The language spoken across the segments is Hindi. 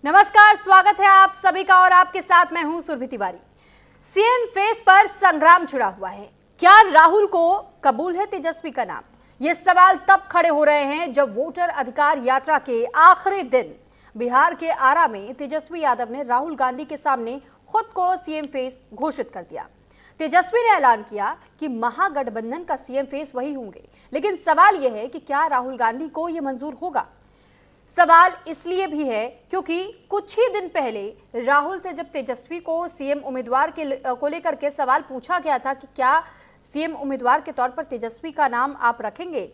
नमस्कार, स्वागत है आप सभी का और आपके साथ मैं हूं सुरभि तिवारी। सीएम फेस पर संग्राम छिड़ा हुआ है। क्या राहुल को कबूल है तेजस्वी का नाम? ये सवाल तब खड़े हो रहे हैं जब वोटर अधिकार यात्रा के आखिरी दिन बिहार के आरा में तेजस्वी यादव ने राहुल गांधी के सामने खुद को सीएम फेस घोषित कर दिया। तेजस्वी ने ऐलान किया कि महागठबंधन का सीएम फेस वही होंगे, लेकिन सवाल यह है कि क्या राहुल गांधी को यह मंजूर होगा। सवाल इसलिए भी है क्योंकि कुछ ही दिन पहले राहुल से जब तेजस्वी को सीएम उम्मीदवार को लेकर के सवाल पूछा गया था कि क्या सीएम उम्मीदवार के तौर पर तेजस्वी का नाम आप रखेंगे,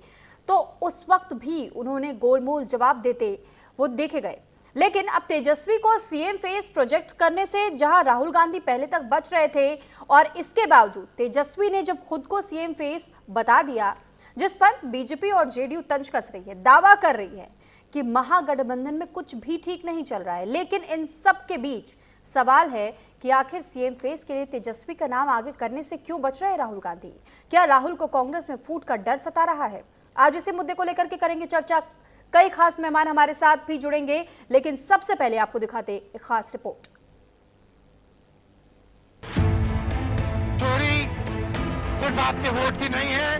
तो उस वक्त भी उन्होंने गोलमोल जवाब देते वो देखे गए। लेकिन अब तेजस्वी को सीएम फेस प्रोजेक्ट करने से जहां राहुल गांधी पहले तक बच रहे थे, और इसके बावजूद तेजस्वी ने जब खुद को सीएम फेस बता दिया, जिस पर बीजेपी और जेडीयू तंज कस रही है, दावा कर रही है कि महागठबंधन में कुछ भी ठीक नहीं चल रहा है। लेकिन इन सब के बीच सवाल है कि आखिर सीएम फेस के लिए तेजस्वी का नाम आगे करने से क्यों बच रहे राहुल गांधी? क्या राहुल को कांग्रेस में फूट का डर सता रहा है? आज इसी मुद्दे को लेकर के करेंगे चर्चा। कई खास मेहमान हमारे साथ भी जुड़ेंगे, लेकिन सबसे पहले आपको दिखाते एक खास रिपोर्ट। चोरी सिर्फ आपके वोट की नहीं है,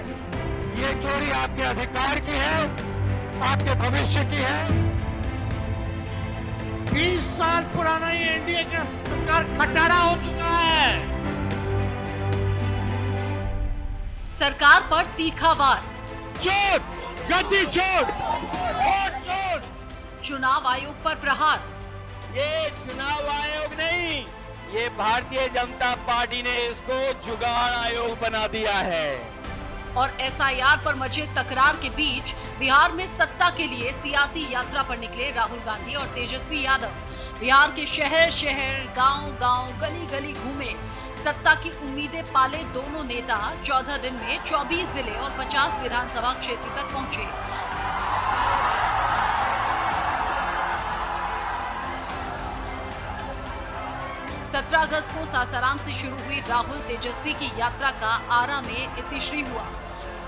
ये चोरी आपके अधिकार की है, आपके भविष्य की है। 20 साल पुराना ये एनडीए का सरकार खटारा हो चुका है। सरकार पर तीखा वार, चोर, गद्दी चोर, वोट चोर। चुनाव आयोग पर प्रहार। ये चुनाव आयोग नहीं, ये भारतीय जनता पार्टी ने इसको जुगाड़ आयोग बना दिया है। और एसआईआर पर मचे तकरार के बीच बिहार में सत्ता के लिए सियासी यात्रा पर निकले राहुल गांधी और तेजस्वी यादव। बिहार के शहर शहर, गांव गांव, गली गली घूमे। सत्ता की उम्मीदें पाले दोनों नेता 14 दिन में 24 जिले और 50 विधानसभा क्षेत्र तक पहुंचे। सत्रह अगस्त को सासाराम से शुरू हुई राहुल तेजस्वी की यात्रा का आरा में इतिश्री हुआ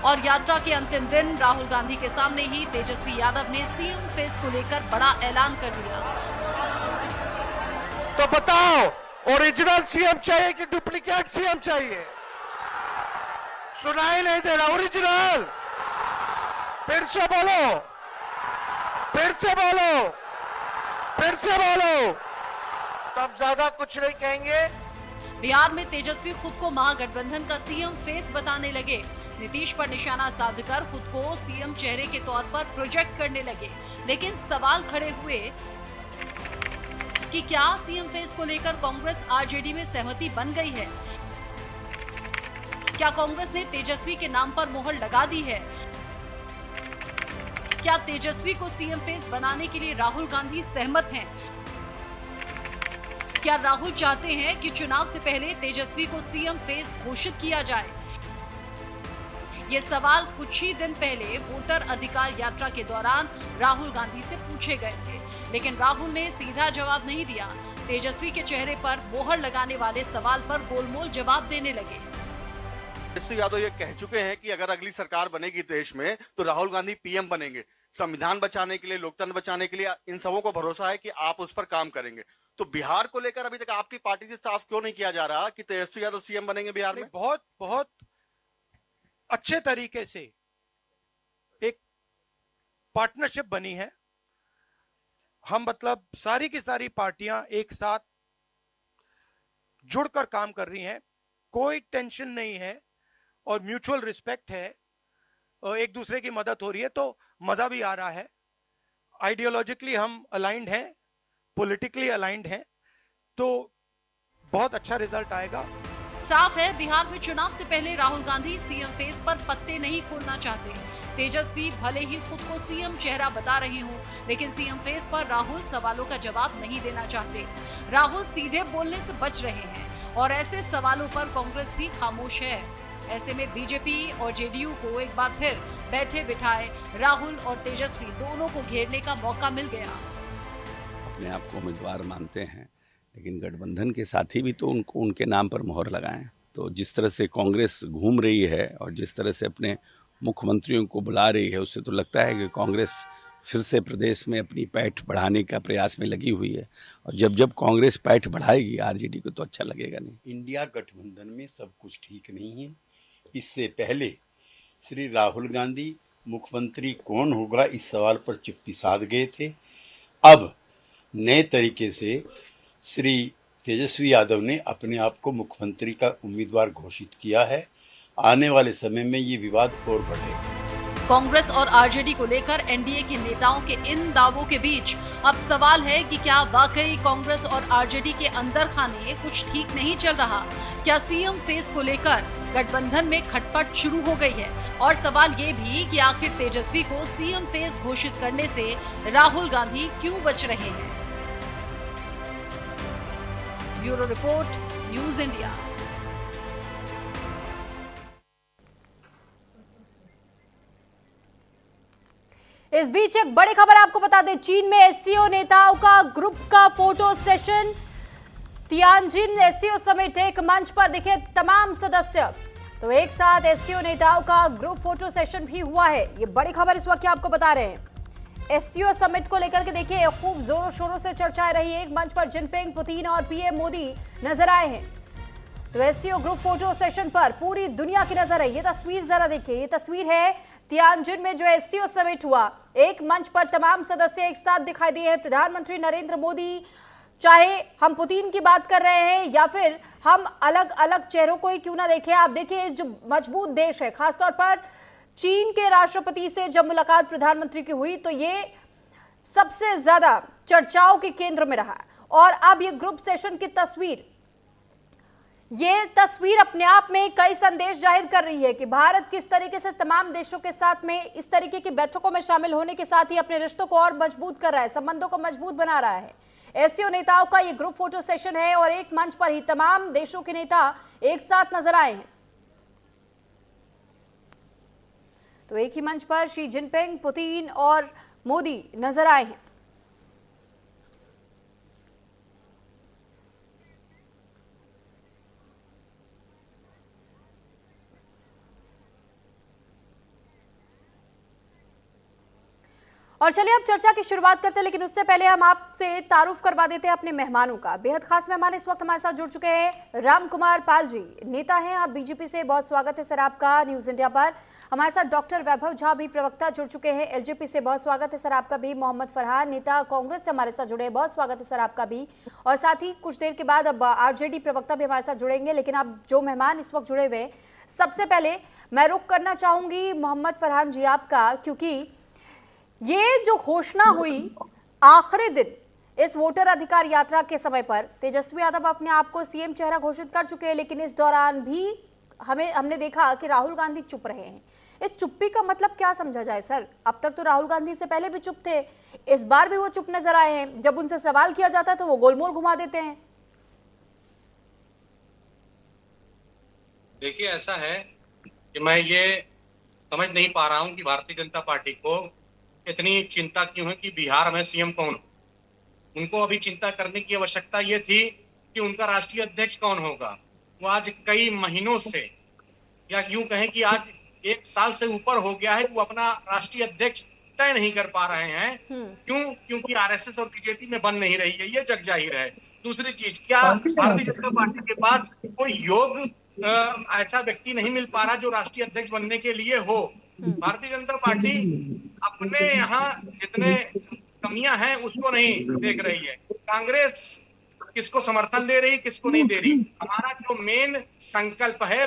और यात्रा के अंतिम दिन राहुल गांधी के सामने ही तेजस्वी यादव ने सीएम फेस को लेकर बड़ा ऐलान कर दिया। तो बताओ, ओरिजिनल सीएम चाहिए कि डुप्लीकेट सीएम चाहिए? सुनाई नहीं दे रहा। ओरिजिनल, फिर से बोलो, फिर से बोलो, फिर से बोलो, तब ज्यादा कुछ नहीं कहेंगे। बिहार में तेजस्वी खुद को महागठबंधन का सीएम फेस बताने लगे। नीतीश पर निशाना साधकर खुद को सीएम चेहरे के तौर पर प्रोजेक्ट करने लगे। लेकिन सवाल खड़े हुए कि क्या सीएम फेस को लेकर कांग्रेस आरजेडी में सहमति बन गई है? क्या कांग्रेस ने तेजस्वी के नाम पर मोहर लगा दी है? क्या तेजस्वी को सीएम फेस बनाने के लिए राहुल गांधी सहमत हैं? क्या राहुल चाहते हैं कि चुनाव से पहले तेजस्वी को सीएम फेस घोषित किया जाए? ये सवाल कुछ ही दिन पहले वोटर अधिकार यात्रा के दौरान राहुल गांधी से पूछे गए थे, लेकिन राहुल ने सीधा जवाब नहीं दिया। तेजस्वी के चेहरे पर मोहर लगाने वाले सवाल पर गोलमोल जवाब देने लगे। तेजस्वी यादव ये कह चुके हैं कि अगर अगली सरकार बनेगी देश में तो राहुल गांधी पीएम बनेंगे। संविधान बचाने के लिए, लोकतंत्र बचाने के लिए इन सबों को भरोसा है कि आप उस पर काम करेंगे। तो बिहार को लेकर अभी तक आपकी पार्टी से साफ क्यों नहीं किया जा रहा कि तेजस्वी यादव सीएम बनेंगे बिहार में? बहुत अच्छे तरीके से एक पार्टनरशिप बनी है। हम मतलब सारी की सारी पार्टियां एक साथ जुड़कर काम कर रही हैं। कोई टेंशन नहीं है और म्यूचुअल रिस्पेक्ट है और एक दूसरे की मदद हो रही है, तो मजा भी आ रहा है। आइडियोलॉजिकली हम अलाइंड हैं, पॉलिटिकली अलाइंड हैं, तो बहुत अच्छा रिजल्ट आएगा। साफ है, बिहार में चुनाव से पहले राहुल गांधी सीएम फेस पर पत्ते नहीं खोलना चाहते। तेजस्वी भले ही खुद को सीएम चेहरा बता रहे हों, लेकिन सीएम फेस पर राहुल सवालों का जवाब नहीं देना चाहते। राहुल सीधे बोलने से बच रहे हैं और ऐसे सवालों पर कांग्रेस भी खामोश है। ऐसे में बीजेपी और जेडीयू को एक बार फिर बैठे बिठाए राहुल और तेजस्वी दोनों को घेरने का मौका मिल गया। अपने आप को उम्मीदवार मानते हैं, लेकिन गठबंधन के साथी भी तो उनको उनके नाम पर मोहर लगाएं। तो जिस तरह से कांग्रेस घूम रही है और जिस तरह से अपने मुख्यमंत्रियों को बुला रही है, उससे तो लगता है कि कांग्रेस फिर से प्रदेश में अपनी पैठ बढ़ाने का प्रयास में लगी हुई है। और जब जब कांग्रेस पैठ बढ़ाएगी आरजेडी को तो अच्छा लगेगा नहीं। इंडिया गठबंधन में सब कुछ ठीक नहीं है। इससे पहले श्री राहुल गांधी मुख्यमंत्री कौन होगा इस सवाल पर चुप्पी साध गए थे। अब नए तरीके से श्री तेजस्वी यादव ने अपने आप को मुख्यमंत्री का उम्मीदवार घोषित किया है। आने वाले समय में ये विवाद और बढ़ेगा। कांग्रेस और आरजेडी को लेकर एनडीए के नेताओं के इन दावों के बीच अब सवाल है कि क्या वाकई कांग्रेस और आरजेडी के अंदर खाने कुछ ठीक नहीं चल रहा? क्या सीएम फेस को लेकर गठबंधन में खटपट शुरू हो गई है? और सवाल ये भी कि आखिर तेजस्वी को सीएम फेस घोषित करने से राहुल गांधी क्यों बच रहे हैं? Bureau report, news India. इस बीच एक बड़ी खबर आपको बता दें, चीन में एससीओ नेताओं का ग्रुप का फोटो सेशन। तियानजिन एससीओ समेत एक मंच पर दिखे तमाम सदस्य, तो एक साथ एससीओ नेताओं का ग्रुप फोटो सेशन भी हुआ है। ये बड़ी खबर इस वक्त आपको बता रहे हैं। एससीओ समिट को लेकर के देखिए खूब जोरों शोरों से चर्चाएं रही। एक मंच पर जिनपिंग, पुतिन और पीएम मोदी नजर आए हैं। तो एससीओ ग्रुप फोटो सेशन पर पूरी दुनिया की नजर है। ये तस्वीर जरा देखिए, ये तस्वीर है तियानजिन में जो एससीओ समिट हुआ। एक मंच पर तमाम सदस्य एक साथ दिखाई दिए हैं। प्रधानमंत्री नरेंद्र मोदी, चाहे हम पुतिन की बात कर रहे हैं या फिर हम अलग अलग चेहरों को ही क्यों ना देखें, आप देखिए जो मजबूत देश है, खासतौर पर चीन के राष्ट्रपति से जब मुलाकात प्रधानमंत्री की हुई तो ये सबसे ज्यादा चर्चाओं के केंद्र में रहा। और अब ये ग्रुप सेशन की तस्वीर, ये तस्वीर अपने आप में कई संदेश जाहिर कर रही है कि भारत किस तरीके से तमाम देशों के साथ में इस तरीके की बैठकों में शामिल होने के साथ ही अपने रिश्तों को और मजबूत कर रहा है, संबंधों को मजबूत बना रहा है। एससीओ नेताओं का ये ग्रुप फोटो सेशन है और एक मंच पर ही तमाम देशों के नेता एक साथ नजर आए हैं। तो एक ही मंच पर शी जिनपिंग, पुतिन और मोदी नजर आए हैं। और चलिए अब चर्चा की शुरुआत करते हैं, लेकिन उससे पहले हम आपसे तारुफ करवा देते हैं अपने मेहमानों का। बेहद खास मेहमान इस वक्त हमारे साथ जुड़ चुके हैं। राम कुमार पाल जी नेता हैं, आप बीजेपी से, बहुत स्वागत है सर आपका न्यूज इंडिया पर। हमारे साथ डॉक्टर वैभव झा भी प्रवक्ता जुड़ चुके हैं एलजेपी से, बहुत स्वागत है सर आपका भी। मोहम्मद फरहान नेता कांग्रेस से हमारे साथ जुड़े हैं, बहुत स्वागत है सर आपका भी। और साथ ही कुछ देर के बाद अब आरजेडी प्रवक्ता भी हमारे साथ जुड़ेंगे। लेकिन अब जो मेहमान इस वक्त जुड़े हुए, सबसे पहले मैं रुख करना चाहूंगी मोहम्मद फरहान जी आपका, क्योंकि ये जो घोषणा हुई आखिरी दिन इस वोटर अधिकार यात्रा के समय पर, तेजस्वी यादव अपने आप को सीएम चेहरा घोषित कर चुके हैं, लेकिन इस दौरान भी हमने देखा कि राहुल गांधी चुप रहे हैं। इस चुप्पी का मतलब क्या समझा जाए सर? अब तक तो राहुल गांधी से पहले भी चुप थे, इस बार भी वो चुप नजर आए हैं। जब उनसे सवाल किया जाता है तो वो गोलमोल घुमा देते हैं। देखिए, ऐसा है कि मैं ये समझ नहीं पा रहा हूं कि भारतीय जनता पार्टी को इतनी चिंता क्यों है कि बिहार में सीएम कौन। उनको अभी चिंता करने की आवश्यकता ये थी कि उनका राष्ट्रीय अध्यक्ष कौन होगा। वो आज कई महीनों से, या यूं कहें कि आज 1 साल से ऊपर हो गया है, वो अपना राष्ट्रीय अध्यक्ष तय नहीं कर पा रहे हैं। क्यों? क्योंकि आरएसएस और बीजेपी में बन नहीं रही है, ये जग जाहिर है। दूसरी चीज, क्या भारतीय जनता पार्टी के पास कोई योग्य ऐसा व्यक्ति नहीं मिल पा रहा जो राष्ट्रीय अध्यक्ष बनने के लिए हो। भारतीय जनता पार्टी अपने यहाँ जितने कमियां हैं उसको नहीं देख रही है। कांग्रेस किसको समर्थन दे रही, किसको नहीं दे रही। हमारा जो मेन संकल्प है,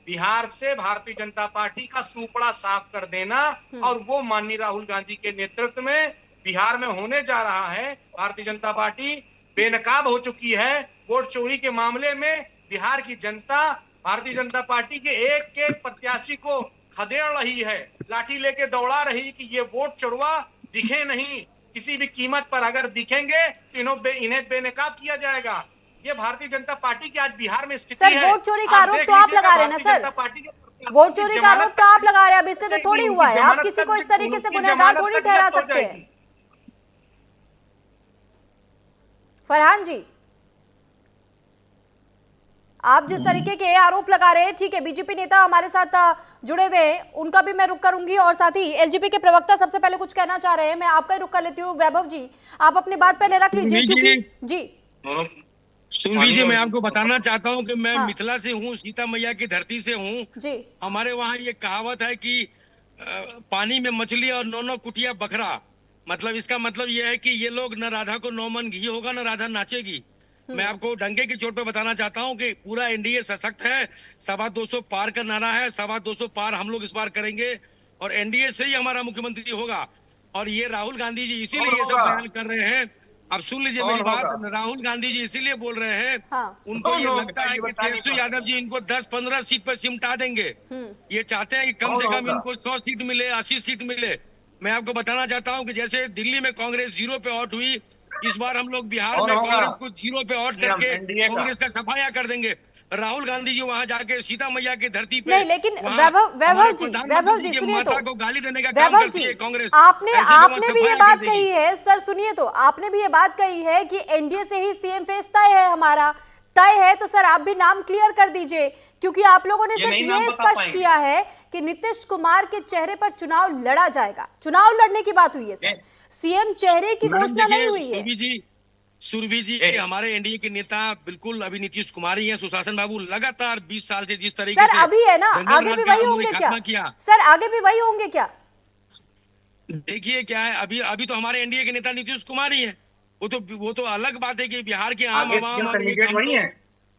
बिहार से भारतीय जनता पार्टी का सूपड़ा साफ कर देना, और वो माननीय राहुल गांधी के नेतृत्व में बिहार में होने जा रहा है। भारतीय जनता पार्टी बेनकाब हो चुकी है। वोट चोरी के मामले में बिहार की जनता भारतीय जनता पार्टी के एक प्रत्याशी को खदेड़ रही है, लाठी लेके दौड़ा रही कि ये वोट चोरवा दिखे नहीं, किसी भी कीमत पर अगर दिखेंगे तो इन्हें बेनकाब किया जाएगा। ये भारतीय जनता पार्टी की आज बिहार में स्थिति है। सर, वोट चोरी का आरोप तो आप लगा रहे हैं ना सर? वोट चोरी का आरोप तो आप लगा रहे हैं, अब इससे तो थोड़ी हुआ है। आप किसी को इस तरीके से गुनहगार थोड़ी ठहरा सकते हैं। फरहान जी, आप जिस तरीके के आरोप लगा रहे हैं, ठीक है, बीजेपी नेता हमारे साथ जुड़े हुए हैं, उनका भी मैं रुख करूंगी, और साथ ही एलजेपी के प्रवक्ता सबसे पहले कुछ कहना चाह रहे हैं। मैं आपका ही रुख कर लेती हूँ। वैभव जी, आप अपनी बात पहले रख लीजिए, क्योंकि जी सुरभि जी, मैं आपको बताना चाहता हूँ कि मैं हाँ। मिथिला से हूँ, सीता मैया की धरती से हूँ जी हमारे वहाँ ये कहावत है कि पानी में मछली और नौ कुटिया बकरा। मतलब इसका मतलब ये है कि ये लोग न राधा को 9 मन घी होगा न राधा नाचेगी। मैं आपको डंके की चोट पे बताना चाहता हूँ कि पूरा एनडीए सशक्त है, 225 पार का नारा है, 225 पार हम लोग इस बार करेंगे और एनडीए से ही हमारा मुख्यमंत्री होगा। और ये राहुल गांधी जी इसीलिए ये सब बयान कर रहे हैं। अब सुन लीजिए मेरी बात, राहुल गांधी जी इसीलिए बोल रहे हैं, हाँ। उनको ये लगता है कि तेजस्वी यादव जी इनको 10-15 सीट पर सिमटा देंगे। ये चाहते हैं कि कम से कम इनको 100 सीट मिले, 80 सीट मिले। मैं आपको बताना चाहता हूं कि जैसे दिल्ली में कांग्रेस 0 पे आउट हुई, इस बार हम लोग बिहार में कांग्रेस को 0 पे आउट करके कांग्रेस का सफाया कर देंगे। राहुल गांधी जी वहां जाके सीता मैया की धरती पे नहीं, लेकिन वैभव जी सुनिए तो, को गाली देने का काम वैभव करती जी, है कांग्रेस। आपने भी ये बात कही है सर, सुनिए तो, आपने भी ये बात कही है कि एनडीए से ही सीएम फेस तय है, हमारा तय है। तो सर आप भी नाम क्लियर कर दीजिए, क्योंकि आप लोगों ने सिर्फ ये स्पष्ट किया है कि नीतीश कुमार के चेहरे पर चुनाव लड़ा जाएगा। चुनाव लड़ने की बात हुई है सर, सीएम चेहरे की घोषणा नहीं हुई है। सुरभि जी, हमारे एनडीए के नेता बिल्कुल अभी नीतीश कुमार ही हैं। सुशासन बाबू लगातार 20 साल से जिस तरीके सर से अभी है ना, आगे भी वही होंगे क्या? सर आगे भी वही होंगे क्या? देखिए क्या है, अभी तो हमारे एनडीए के नेता नीतीश कुमार ही हैं। वो तो अलग बात है कि बिहार के आम आवाम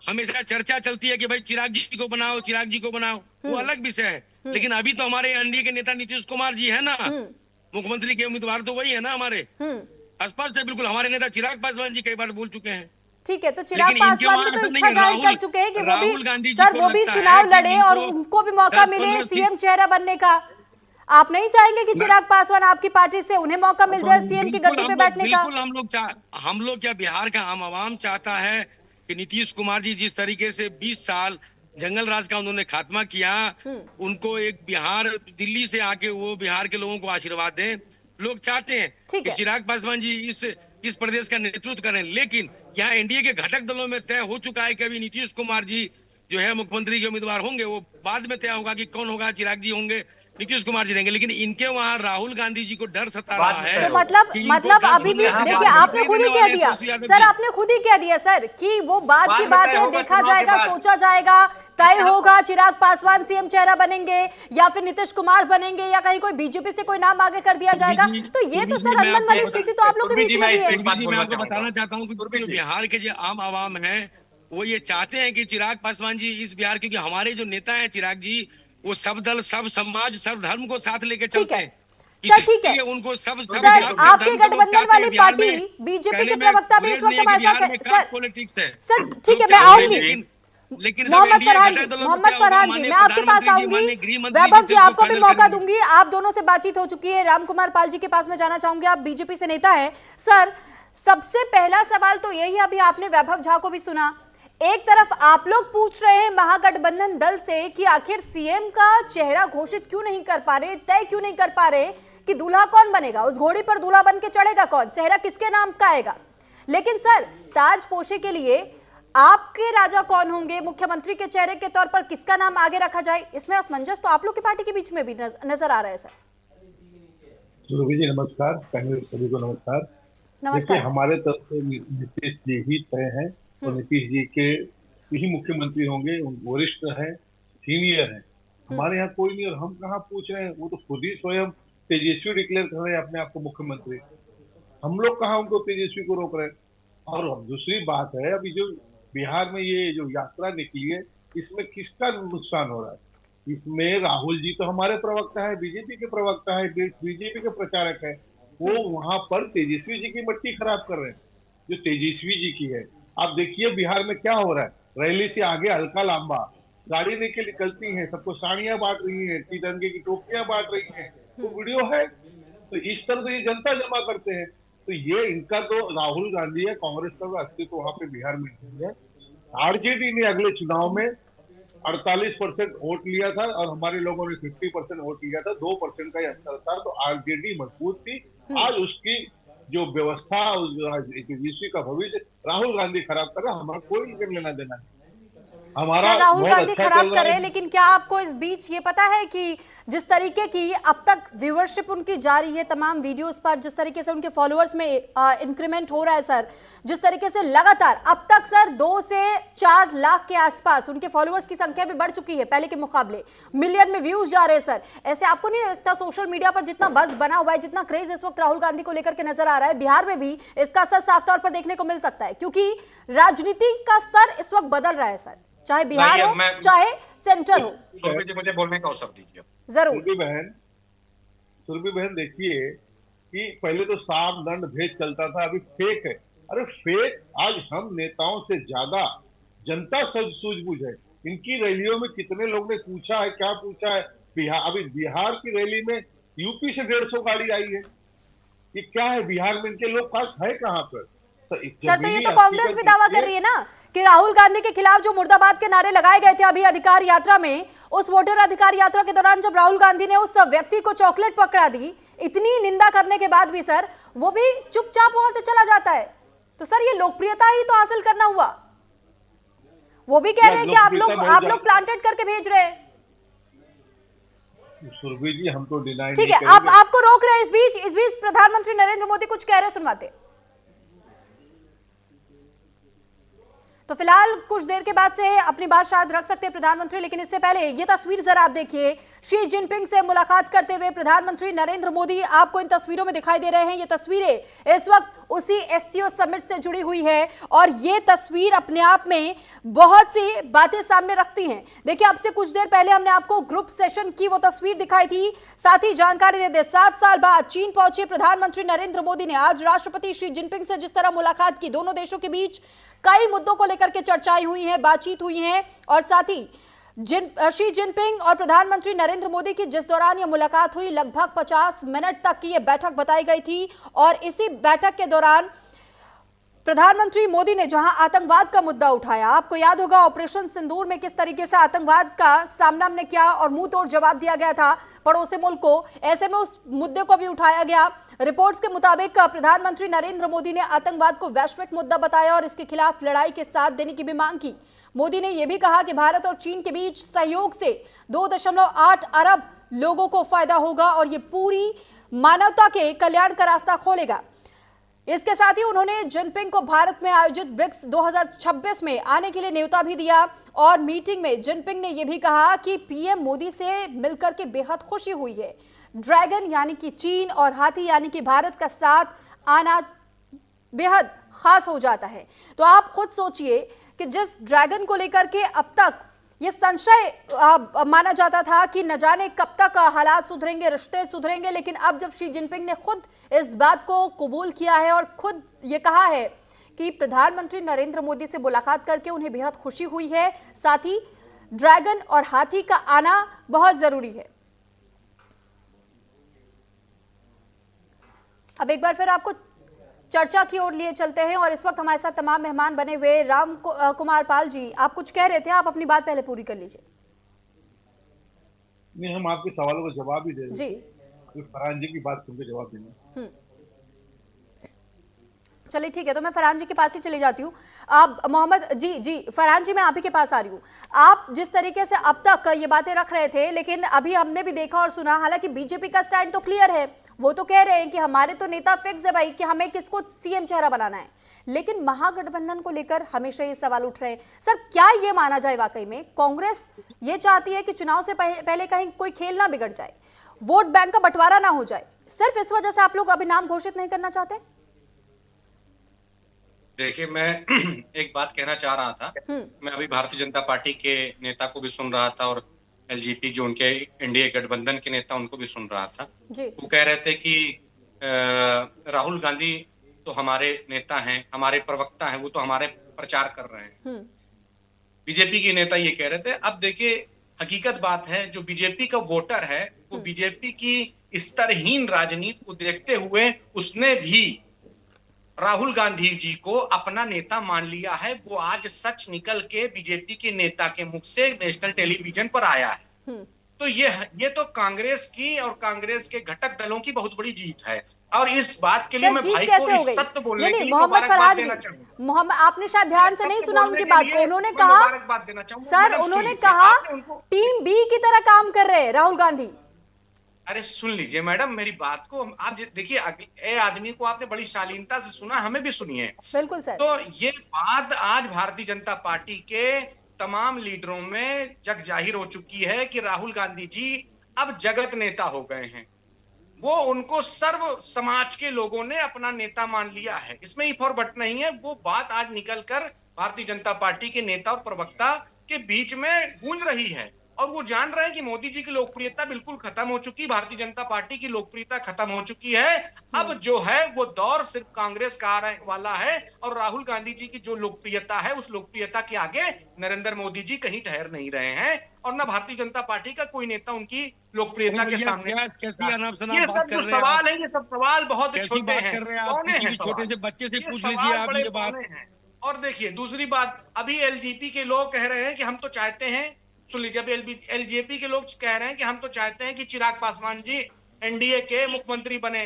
हमेशा चर्चा चलती है कि भाई चिराग जी को बनाओ, चिराग जी को बनाओ, वो अलग विषय है। लेकिन अभी तो हमारे एनडीए के नेता नीतीश कुमार जी है ना, मुख्यमंत्री के उम्मीदवार तो वही है ना हमारे। स्पष्ट है बिल्कुल, हमारे नेता चिराग पासवान जी कई बार बोल चुके हैं। ठीक है, तो चिराग पासवान भी तो इच्छा जाहिर कर चुके हैं कि वो भी चुनाव लड़े और उनको भी मौका मिले सीएम चेहरा बनने का। आप नहीं चाहेंगे कि चिराग पासवान आपकी पार्टी से उन्हें मौका मिल जाए सीएम की गद्दी पे बैठने का? बिल्कुल हम लोग क्या बिहार का आम आवाम चाहता है कि नीतीश कुमार जी जिस तरीके से 20 साल जंगल राज का उन्होंने खात्मा किया, उनको एक बिहार दिल्ली से आके वो बिहार के लोगों को आशीर्वाद दें। लोग चाहते हैं कि चिराग पासवान जी इस प्रदेश का नेतृत्व करें। लेकिन यहाँ एनडीए के घटक दलों में तय हो चुका है कि अभी नीतीश कुमार जी जो है मुख्यमंत्री के उम्मीदवार होंगे, वो बाद में तय होगा कि कौन होगा, चिराग जी होंगे, नीतीश कुमार जी रहेंगे। लेकिन इनके वहाँ राहुल गांधी जी को डर सता रहा है। तो मतलब अभी भी देखिए, आपने खुद ही कह दिया सर, आपने खुद ही कह दिया सर कि वो बाद की बात है, देखा जाएगा, सोचा जाएगा, तय होगा, चिराग पासवान सीएम चेहरा बनेंगे या फिर नीतीश कुमार बनेंगे या कहीं कोई बीजेपी से कोई नाम आगे कर दिया जाएगा। तो ये तो सर अनबन वाली स्थिति तो आप लोग के बीच में भी है। मैं आपको बताना चाहता हूँ कि बिहार के जो आम आवाम है वो ये चाहते हैं कि चिराग पासवान जी इस बिहार, क्योंकि हमारे जो नेता है चिराग जी, वो सब दल, सब समाज, सब धर्म को साथ लेके चलते हैं। सर ठीक है, उनको सब सर आपके गठबंधन वाली पार्टी बीजेपी के प्रवक्ता भी इस वक्त हमारे साथ पॉलिटिक्स है। सर ठीक है, मैं आऊंगी। लेकिन मोहम्मद फरहान जी, मैं आपके पास आऊंगी। वैभव जी, आपको भी मौका दूंगी। आप दोनों से बातचीत हो चुकी है। रामकुमार पाल जी के पास में जाना चाहूंगी, आप बीजेपी से नेता है। सर सबसे पहला सवाल तो यही है, अभी आपने वैभव झा को भी सुना, एक तरफ आप लोग पूछ रहे हैं महागठबंधन दल से कि आखिर सीएम का चेहरा घोषित क्यों नहीं कर पा रहे, तय क्यों नहीं कर पा रहे कि दूल्हा कौन बनेगा, उस घोड़ी पर दूल्हा बन के चढ़ेगा कौन, सेहरा किसके नाम का आएगा। लेकिन सर ताजपोशी के लिए आपके राजा कौन होंगे, मुख्यमंत्री के चेहरे के तौर पर किसका नाम आगे रखा जाए, इसमें असमंजस तो आप लोग की पार्टी के बीच में भी नजर आ रहा है। सर सुरभि जी नमस्कार, पहले सभी को नमस्कार। नमस्कार। हमारे तरफ से नीतीश जी ही तय हैं, तो नीतीश जी के ही मुख्यमंत्री होंगे, वरिष्ठ है, सीनियर है, हमारे यहाँ कोई नहीं। और हम कहाँ पूछ रहे हैं, वो तो खुद ही स्वयं तेजस्वी डिक्लेयर कर रहे हैं अपने आप को मुख्यमंत्री। हम लोग कहाँ उनको तेजस्वी को रोक रहे हैं। और दूसरी बात है, अभी जो बिहार में ये जो यात्रा निकली है, इसमें किसका नुकसान हो रहा है? इसमें राहुल जी तो हमारे प्रवक्ता है, बीजेपी के प्रवक्ता है, बीजेपी के प्रचारक है, वो वहां पर तेजस्वी जी की मट्टी खराब कर रहे हैं जो तेजस्वी जी की है। आप देखिए बिहार में क्या हो रहा है, रैली से आगे हल्का लांबा गाड़ी लेके निकलती हैं, सबको साड़ियां बांट रही हैं, तिरंगे की टोपियां बांट रही हैं, तो वीडियो है। तो इस तरह से ये जनता जमा करते हैं। तो ये इनका तो राहुल गांधी है, कांग्रेस का अस्तित्व वहां पे बिहार में नहीं है। आरजेडी ने अगले चुनाव में 48% वोट लिया था और हमारे लोगों ने 50% वोट लिया था, 2% का ही अंतर था। तो आरजेडी मजबूत थी। आज उसकी जो व्यवस्था, तेजस्वी का भविष्य राहुल गांधी खराब कर रहा, हमारा कोई लेना देना नहीं। हमारा राहुल बहुत गांधी अच्छा खराब चल कर रहा रहे हैं, है। लेकिन क्या आपको इस बीच ये पता है कि जिस तरीके की अब तक व्यूअरशिप उनकी जा रही है तमाम वीडियोस पर, जिस तरीके से उनके फॉलोअर्स में इंक्रीमेंट हो रहा है सर, जिस तरीके से लगातार अब तक सर 2 से 4 लाख के आसपास उनके फॉलोअर्स की संख्या भी बढ़ चुकी है पहले के मुकाबले, मिलियन में व्यूज जा रहे हैं सर, ऐसे आपको नहीं लगता सोशल मीडिया पर जितना बज़ बना हुआ है, जितना क्रेज इस वक्त राहुल गांधी को लेकर के नजर आ रहा है, बिहार में भी इसका असर साफ तौर पर देखने को मिल सकता है, क्योंकि राजनीति का स्तर इस वक्त बदल रहा है सर, चाहे बिहार हो चाहे सेंटर हो। सुरभि जी, मुझे बोलने का अवसर दीजिए। जरूर। सुरभि बहन देखिए कि पहले तो साफ दंड भेद चलता था, अभी फेक है। अरे फेक, आज हम नेताओं से ज्यादा जनता सूझबूझ है। इनकी रैलियों में कितने लोग ने पूछा है, क्या पूछा है। अभी बिहार की रैली में यूपी से 150 गाड़ी आई है। ये क्या है, बिहार में इनके लोग पास है कहां पर सर? तो ये तो कांग्रेस भी दावा कर रही है ना कि राहुल गांधी के खिलाफ जो मुर्दाबाद के नारे लगाए गए थे अभी अधिकार यात्रा में, उस वोटर अधिकार यात्रा के दौरान जब राहुल गांधी ने उस व्यक्ति को चॉकलेट पकड़ा दी, इतनी निंदा करने के बाद भी सर वो भी चुपचाप वहां से चला जाता है। तो सर ये लोकप्रियता ही तो हासिल करना हुआ। वो भी कह रहे हैं कि आप लोग प्लांटेड करके भेज रहे हैं। सुरभि जी, हम तो डिनाई ठीक है, आपको रोक रहे हैं। इस बीच प्रधानमंत्री नरेंद्र मोदी कुछ कह रहे हैं, सुनवाते। तो फिलहाल कुछ देर के बाद से अपनी बात शायद रख सकते हैं प्रधानमंत्री, लेकिन इससे पहले ये तस्वीर जरा आप देखिए। शी जिनपिंग से मुलाकात करते हुए प्रधानमंत्री नरेंद्र मोदी आपको इन तस्वीरों में दिखाई दे रहे हैं। ये तस्वीरें इस वक्त उसी एससीओ समिट से जुड़ी हुई है और ये तस्वीर अपने आप में बहुत सी बातें सामने रखती हैं। देखिए, अब से कुछ देर पहले हमने आपको ग्रुप सेशन की वो तस्वीर दिखाई थी। साथ ही जानकारी दे दे, 7 साल बाद चीन पहुंचे प्रधानमंत्री नरेंद्र मोदी ने आज राष्ट्रपति शी जिनपिंग से जिस तरह मुलाकात की, दोनों देशों के बीच कई मुद्दों को लेकर के चर्चाएं हुई हैं, बातचीत हुई है। और साथ ही शी जिनपिंग और प्रधानमंत्री नरेंद्र मोदी की जिस दौरान यह मुलाकात हुई, लगभग 50 मिनट तक की यह बैठक बताई गई थी। और इसी बैठक के दौरान प्रधानमंत्री मोदी ने जहां आतंकवाद का मुद्दा उठाया, आपको याद होगा ऑपरेशन सिंदूर में किस तरीके से आतंकवाद का सामना हमने किया और मुंह तोड़ जवाब दिया गया था पड़ोसी मुल्क को, ऐसे में उस मुद्दे को भी उठाया गया। रिपोर्ट्स के मुताबिक प्रधानमंत्री नरेंद्र मोदी ने आतंकवाद को वैश्विक मुद्दा बताया और इसके खिलाफ लड़ाई के साथ देने की भी मांग की। मोदी ने यह भी कहा कि भारत और चीन के बीच सहयोग से 2.8 अरब लोगों को फायदा होगा और ये पूरी मानवता के कल्याण का रास्ता खोलेगा। इसके साथ ही उन्होंने जिनपिंग को भारत में आयोजित ब्रिक्स 2026 में आने के लिए न्योता भी दिया और मीटिंग में जिनपिंग ने यह भी कहा कि पीएम मोदी से मिलकर के बेहद खुशी हुई है। ड्रैगन यानी कि चीन और हाथी यानी कि भारत का साथ आना बेहद खास हो जाता है। तो आप खुद सोचिए कि जिस ड्रैगन को लेकर के अब तक ये संशय माना जाता था कि न जाने कब तक हालात सुधरेंगे, रिश्ते सुधरेंगे, लेकिन अब जब शी जिनपिंग ने खुद इस बात को कबूल किया है और खुद ये कहा है कि प्रधानमंत्री नरेंद्र मोदी से मुलाकात करके उन्हें बेहद खुशी हुई है, साथ ही ड्रैगन और हाथी का आना बहुत जरूरी है। अब एक बार फिर आपको चर्चा की ओर लिए चलते हैं और इस वक्त हमारे साथ तमाम मेहमान बने हुए राम कुमार पाल जी, आप कुछ कह रहे थे, आप अपनी बात पहले पूरी कर लीजिए। नहीं, हम आपके सवालों का जवाब ही दे रहे जी। फरहान जी की बात सुनकर जवाब देना। चलिए ठीक है, तो मैं फरहान जी के पास ही चली जाती हूँ। आप मोहम्मद जी फरहान जी, मैं आप ही के पास आ रही हूँ। आप जिस तरीके से अब तक ये बातें रख रहे थे, लेकिन अभी हमने भी देखा और सुना, हालांकि बीजेपी का स्टैंड तो क्लियर है, वो तो कह रहे हैं कि हमारे तो नेता फिक्स है भाई कि हमें किसको सीएम चेहरा बनाना है, लेकिन महागठबंधन को लेकर हमेशा ये सवाल उठ रहे हैं। सर, क्या ये माना जाए वाकई में कांग्रेस ये चाहती है कि चुनाव से पहले कहीं कोई खेल ना बिगड़ जाए, वोट बैंक का बंटवारा ना हो जाए, सिर्फ इस वजह से आप लोग अभी नाम घोषित नहीं करना चाहते? देखिए, मैं एक बात कहना चाह रहा था। मैं अभी भारतीय जनता पार्टी के नेता को भी सुन रहा था और एलजेपी जो उनके एनडीए गठबंधन के नेता उनको भी सुन रहा था। वो कह रहे थे कि राहुल गांधी तो हमारे नेता हैं, हमारे प्रवक्ता हैं, वो तो हमारे प्रचार कर रहे हैं। बीजेपी के नेता ये कह रहे थे। अब देखिए, हकीकत बात है, जो बीजेपी का वोटर है वो बीजेपी की स्तरहीन राजनीति को देखते हुए उसने भी राहुल गांधी जी को अपना नेता मान लिया है। वो आज सच निकल के बीजेपी के नेता के मुख से नेशनल टेलीविजन पर आया है। तो ये तो कांग्रेस की और कांग्रेस के घटक दलों की बहुत बड़ी जीत है। और इस बात के लिए सर मैं जीत भाई को कैसे हो इस गई? सत्य बोलने नहीं के नहीं, लिए मोहम्मद मुबारकबाद फरहान देना जी, चाहूंगा। मोहम्मद, आपने शायद ध्यान से नहीं सत्य सुना बोलने उनकी के बात लिए को। उन्होंने मैं कहा, मुबारकबाद देना चाहूंगा। सर मैडम, सुन उन्होंने लीजिए, कहा आपने उनको टीम बी की तरह काम कर रहे हैं राहुल गांधी। अरे सुन लीजिए मैडम मेरी बात को। आप देखिए, ए आदमी को आपने बड़ी शालीनता से सुना, हमें भी सुनिए। बिल्कुल सर। तो ये बात आज भारतीय जनता पार्टी के तमाम लीडरों में जग जाहिर हो चुकी है कि राहुल गांधी जी अब जगत नेता हो गए हैं। वो उनको सर्व समाज के लोगों ने अपना नेता मान लिया है, इसमें इफ और बट नहीं है। वो बात आज निकलकर भारतीय जनता पार्टी के नेता और प्रवक्ता के बीच में गूंज रही है। और वो जान रहे हैं कि मोदी जी की लोकप्रियता बिल्कुल खत्म हो चुकी, भारतीय जनता पार्टी की लोकप्रियता खत्म हो चुकी है। अब जो है वो दौर सिर्फ कांग्रेस का आने वाला है। और राहुल गांधी जी की जो लोकप्रियता है, उस लोकप्रियता के आगे नरेंद्र मोदी जी कहीं ठहर नहीं रहे हैं। और न भारतीय जनता पार्टी का कोई नेता उनकी लोकप्रियता के सामने। कैसी अनाप शनाप ये बात सब कर जो रहे हैं सवाल आप? है, ये सब सवाल बहुत कैसी छोटे बात हैं। कर रहे हैं आप? कौने किसी हैं भी सवाल? छोटे से बच्चे से ये पूछ सवाल लीजिए आप बड़े ये बात। कौने हैं? और देखिए दूसरी बात, अभी एलजेपी के लोग कह रहे हैं कि हम तो चाहते हैं, सुन लीजिए, अभी एलजेपी के लोग कह रहे हैं कि हम तो चाहते हैं कि चिराग पासवान जी एनडीए के मुख्यमंत्री बने।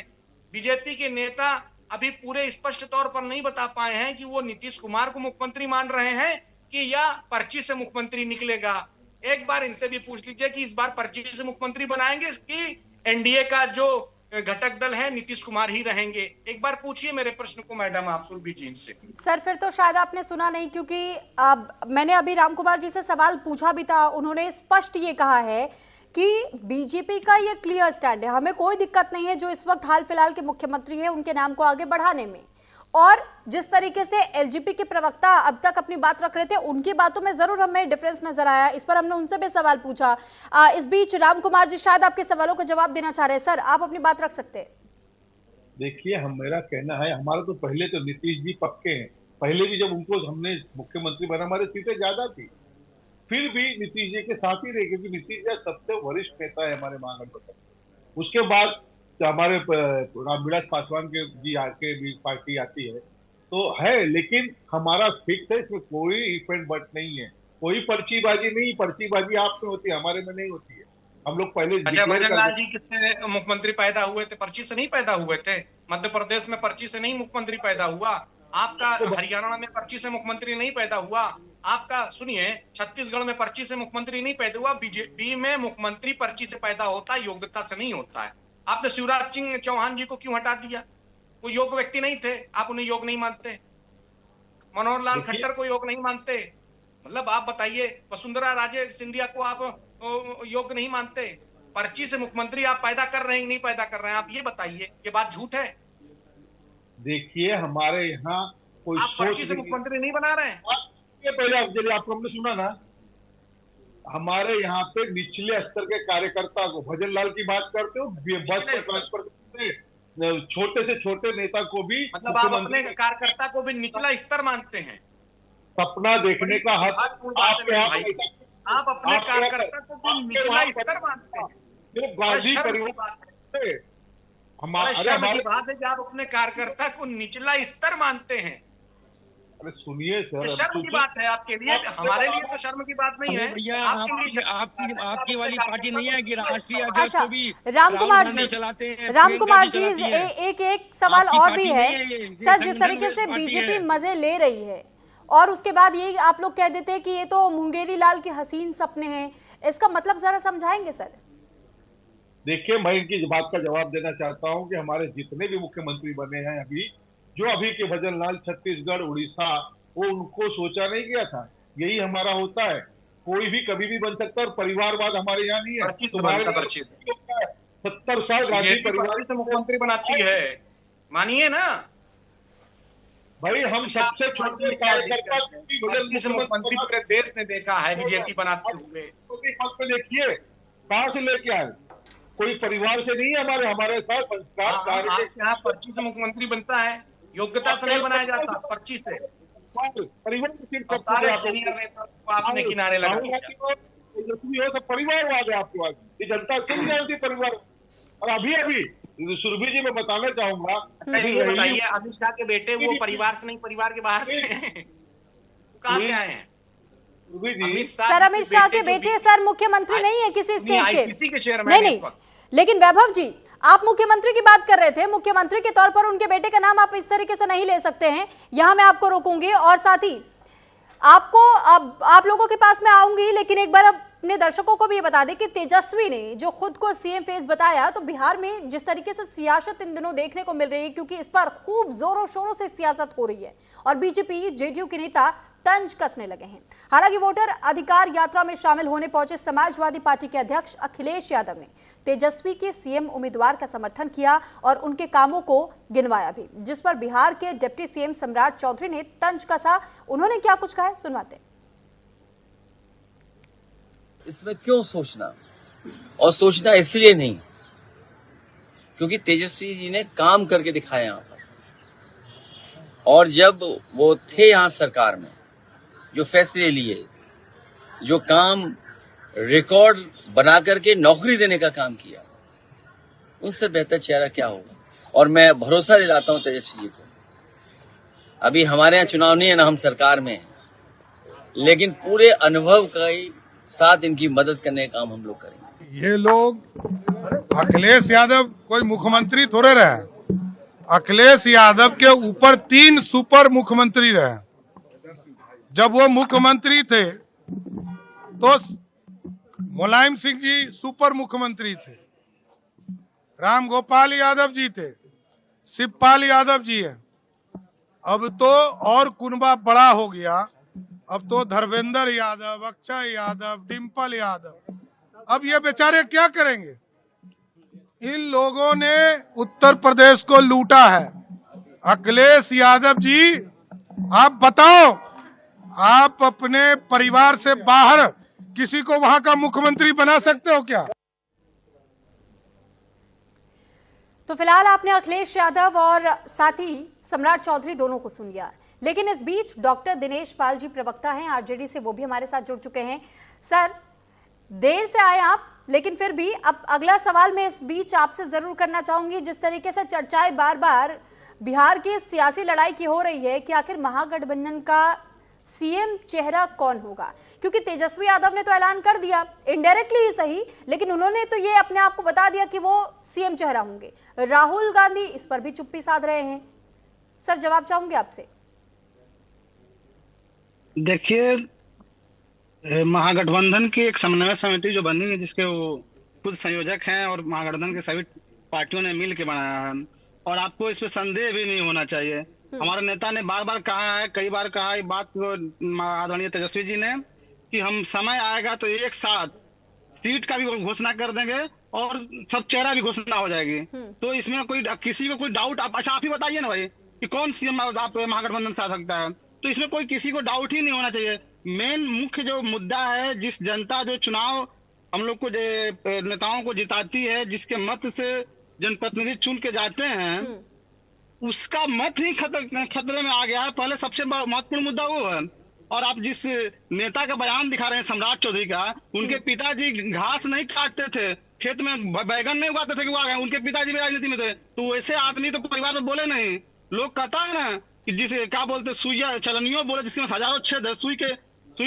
बीजेपी के नेता अभी पूरे स्पष्ट तौर पर नहीं बता पाए हैं कि वो नीतीश कुमार को मुख्यमंत्री मान रहे हैं कि या पर्ची से मुख्यमंत्री निकलेगा। एक बार इनसे भी पूछ लीजिए कि इस बार पर्ची से मुख्यमंत्री बनाएंगे कि एनडीए का जो घटक दल है नीतीश कुमार ही रहेंगे। एक बार पूछिए मेरे प्रश्न को मैडम आप सुरभि जी से। सर फिर तो शायद आपने सुना नहीं, क्योंकि अब मैंने अभी राम कुमार जी से सवाल पूछा भी था। उन्होंने स्पष्ट ये कहा है कि बीजेपी का ये क्लियर स्टैंड है, हमें कोई दिक्कत नहीं है जो इस वक्त हाल फिलहाल के मुख्यमंत्री है उनके नाम को आगे बढ़ाने में। और जिस तरीके से एलजेपी के प्रवक्ता अब तक अपनी बात रख रहे थे, उनकी बातों में जरूर हमें डिफरेंस नजर आया। इस पर हमने उनसे भी सवाल पूछा। इस बीच राम कुमार जी शायद आपके सवालों का जवाब देना चाह रहे हैं। सर आप अपनी बात रख सकते हैं। देखिए, मेरा कहना है, हमारा तो पहले तो नीतीश जी पक्के हैं। पहले भी जब उनको हमने मुख्यमंत्री बना, हमारी सीटें ज्यादा थी, फिर भी नीतीश जी के साथ ही रहे, क्योंकि नीतीश जी सबसे वरिष्ठ नेता है हमारे महागठबंधन। उसके बाद हमारे रामविलास पासवान के जी आके भी पार्टी आती है तो है, लेकिन हमारा फिक्स है, इसमें कोई इफेंट बट नहीं है, कोई पर्चीबाजी नहीं। पर्चीबाजी आप में होती है, हमारे में नहीं होती है। हम लोग पहले अच्छा, भजनलाल जी किससे मुख्यमंत्री पैदा हुए थे? पर्ची से नहीं पैदा हुए थे। मध्य प्रदेश में पर्ची से नहीं मुख्यमंत्री पैदा हुआ आपका, हरियाणा में पर्ची से मुख्यमंत्री नहीं पैदा हुआ आपका, सुनिए, छत्तीसगढ़ में पर्ची से मुख्यमंत्री नहीं पैदा हुआ। बीजेपी में मुख्यमंत्री पर्ची से पैदा होता है, योग्यता से नहीं होता है। आपने शिवराज सिंह चौहान जी को क्यों हटा दिया? वो योग्य व्यक्ति नहीं थे, आप उन्हें योग्य नहीं मानते। मनोहर लाल खट्टर को योग्य नहीं मानते। मतलब आप बताइए, वसुंधरा राजे सिंधिया को आप योग्य नहीं मानते। पर्ची से मुख्यमंत्री आप पैदा कर रहे हैं नहीं पैदा कर रहे हैं, आप ये बताइए, ये बात झूठ है? देखिए, हमारे यहाँ कोई आप पर्ची से मुख्यमंत्री नहीं बना रहे हैं। पहले आपको हमने सुना ना, हमारे यहाँ पे निचले स्तर के कार्यकर्ता को, भजनलाल की बात करते हो, बस में ट्रांसफर करते, छोटे से छोटे नेता को भी, मतलब आप अपने कार्यकर्ता को भी निचला स्तर मानते हैं? सपना देखने का हक आपके यहाँ, आप अपने कार्यकर्ता को भी निचला स्तर मानते हैं? गांधी परिवार हमारे शर्म की बात है कि आप अपने कार्यकर्ता को निचला स्तर मानते हैं। अरे सुनिए सर, शर्म की बात है आपके लिए, हमारे लिए तो शर्म की बात नहीं है। भैया आपकी वाली पार्टी नहीं है कि राष्ट्रीय अध्यक्ष को भी राम कुमार जी चलाते हैं? राम कुमार जी एक सवाल और भी है सर। जिस तरीके से बीजेपी मजे ले रही है और उसके बाद ये आप लोग कह देते हैं कि ये तो मुंगेरी लाल के हसीन सपने हैं, इसका मतलब जरा समझाएंगे सर? देखिए, मैं इनकी बात का जवाब देना चाहता हूं कि हमारे जितने भी मुख्यमंत्री बने हैं अभी के भजनलाल, छत्तीसगढ़, उड़ीसा, वो उनको सोचा नहीं गया था। यही हमारा होता है, कोई भी कभी भी बन सकता है, और परिवारवाद हमारे यहाँ नहीं है। तुम्हारे 70 साल गांधी परिवार से मुख्यमंत्री बनाती है, मानिए ना भाई। हम सबसे छोटे कार्यकर्ता मुख्यमंत्री पूरे देश ने देखा है बीजेपी बनाते हुए। देखिए कहां से लेके आए, कोई परिवार से नहीं है, हमारे साथ संस्कार। यहाँ पर्ची से मुख्यमंत्री बनता है, योग्यता से नहीं बनाया जाता, पर्ची से। परिवार सीनियर नेता को आपने किनारे लगा दिया। सब परिवारवाद है आपके पास, ये जनता अच्छे नहीं जानती परिवार। और अभी सुरभि जी मैं बताना चाहूंगा, बताइए, अमित शाह के बेटे वो परिवार से नहीं, परिवार के बाहर से कहां से आए हैं? सर अमित शाह के बेटे सर मुख्यमंत्री नहीं है किसी स्टेट के, नहीं, लेकिन वैभव जी आप मुख्यमंत्री की बात कर रहे थे, मुख्यमंत्री के तौर पर उनके बेटे का नाम आप इस तरीके से नहीं ले सकते हैं। यहां मैं आपको रोकूंगी और साथ ही आपको अब आप लोगों के पास में आऊंगी, लेकिन एक बार अपने दर्शकों को भी ये बता दें कि तेजस्वी ने जो खुद को सीएम फेस बताया, तो बिहार में जिस तरीके से सियासत इन दिनों देखने को मिल रही है, क्योंकि इस पर खूब जोरों शोरों से सियासत हो रही है और बीजेपी जेडीयू के नेता तंज कसने लगे हैं। हालांकि वोटर अधिकार यात्रा में शामिल होने पहुंचे समाजवादी पार्टी के अध्यक्ष अखिलेश यादव ने तेजस्वी के सीएम उम्मीदवार का समर्थन किया और उनके कामों को गिनवाया भी, जिस पर बिहार के डिप्टी सीएम सम्राट चौधरी ने तंज कसा। उन्होंने क्या कुछ कहा है सुनवाते। इसमें क्यों सोचना, और सोचना इसलिए नहीं क्योंकि तेजस्वी जी ने काम करके दिखाया यहाँ पर, और जब वो थे यहाँ सरकार में, जो फैसले लिए, जो काम रिकॉर्ड बना करके नौकरी देने का काम किया, उनसे बेहतर चेहरा क्या होगा। और मैं भरोसा दिलाता हूं तेजस्वी जी को, अभी हमारे यहाँ चुनाव नहीं है ना, हम सरकार में हैं, लेकिन पूरे अनुभव के साथ इनकी मदद करने का काम हम लोग करेंगे। ये लोग अखिलेश यादव कोई मुख्यमंत्री थोड़े रहे, अखिलेश यादव के ऊपर 3 सुपर मुख्यमंत्री रहे। जब वो मुख्यमंत्री थे तो मुलायम सिंह जी सुपर मुख्यमंत्री थे, राम गोपाल यादव जी थे, शिवपाल यादव जी हैं। अब तो और कुनबा बड़ा हो गया, अब तो धर्मेंद्र यादव, अक्षय यादव, डिम्पल यादव। अब ये बेचारे क्या करेंगे? इन लोगों ने उत्तर प्रदेश को लूटा है। अखिलेश यादव जी आप बताओ, आप अपने परिवार से बाहर किसी को वहां का मुख्यमंत्री बना सकते हो क्या? तो फिलहाल आपने अखिलेश यादव और साथ ही सम्राट चौधरी दोनों को सुन लिया, लेकिन इस बीच डॉक्टर दिनेश पाल जी प्रवक्ता हैं आरजेडी से, वो भी हमारे साथ जुड़ चुके हैं। सर देर से आए आप, लेकिन फिर भी अब अगला सवाल मैं इस बीच आपसे जरूर करना चाहूंगी। जिस तरीके से चर्चाएं बार बार बिहार की सियासी लड़ाई की हो रही है कि आखिर महागठबंधन का सीएम चेहरा कौन होगा, क्योंकि तेजस्वी यादव ने तो ऐलान कर दिया, इनडायरेक्टली ही सही, लेकिन उन्होंने तो ये अपने आप को बता दिया कि वो सीएम चेहरा होंगे। राहुल गांधी इस पर भी चुप्पी साध रहे हैं। सर जवाब चाहूंगे आपसे। देखिए, महागठबंधन की एक समन्वय समिति जो बनी है, जिसके वो खुद संयोजक हैं और महागठबंधन के सभी पार्टियों ने मिल के बनाया है, और आपको इस पे संदेह भी नहीं होना चाहिए। हमारे नेता ने बार बार कहा है, कई बार कहा है बात आदरणीय तेजस्वी जी ने, कि हम समय आएगा तो एक साथ सीट का भी घोषणा कर देंगे और सब चेहरा भी घोषणा हो जाएगी। तो इसमें कोई किसी को कोई डाउट अच्छा आप ही बताइए ना भाई कि कौन सीएम आप महागठबंधन से आ सकता है, तो इसमें कोई किसी को डाउट ही नहीं होना चाहिए। मेन मुख्य जो मुद्दा है, जिस जनता जो चुनाव हम लोग को नेताओं को जिताती है, जिसके मत से जनप्रतिनिधि चुन के जाते हैं, उसका मत ही खतरे में आ गया है। पहले सबसे महत्वपूर्ण मुद्दा वो है। और आप जिस नेता का बयान दिखा रहे हैं सम्राट चौधरी का, उनके पिताजी घास नहीं काटते थे, खेत में बैगन नहीं उगाते थे कि वो आ गए, उनके पिताजी भी राजनीति में थे। तो वैसे आदमी तो परिवार में बोले नहीं। लोग कहता है ना कि जिसे क्या बोलते सुइया चलनियों बोले, जिसमें हजारों छेद है, सुई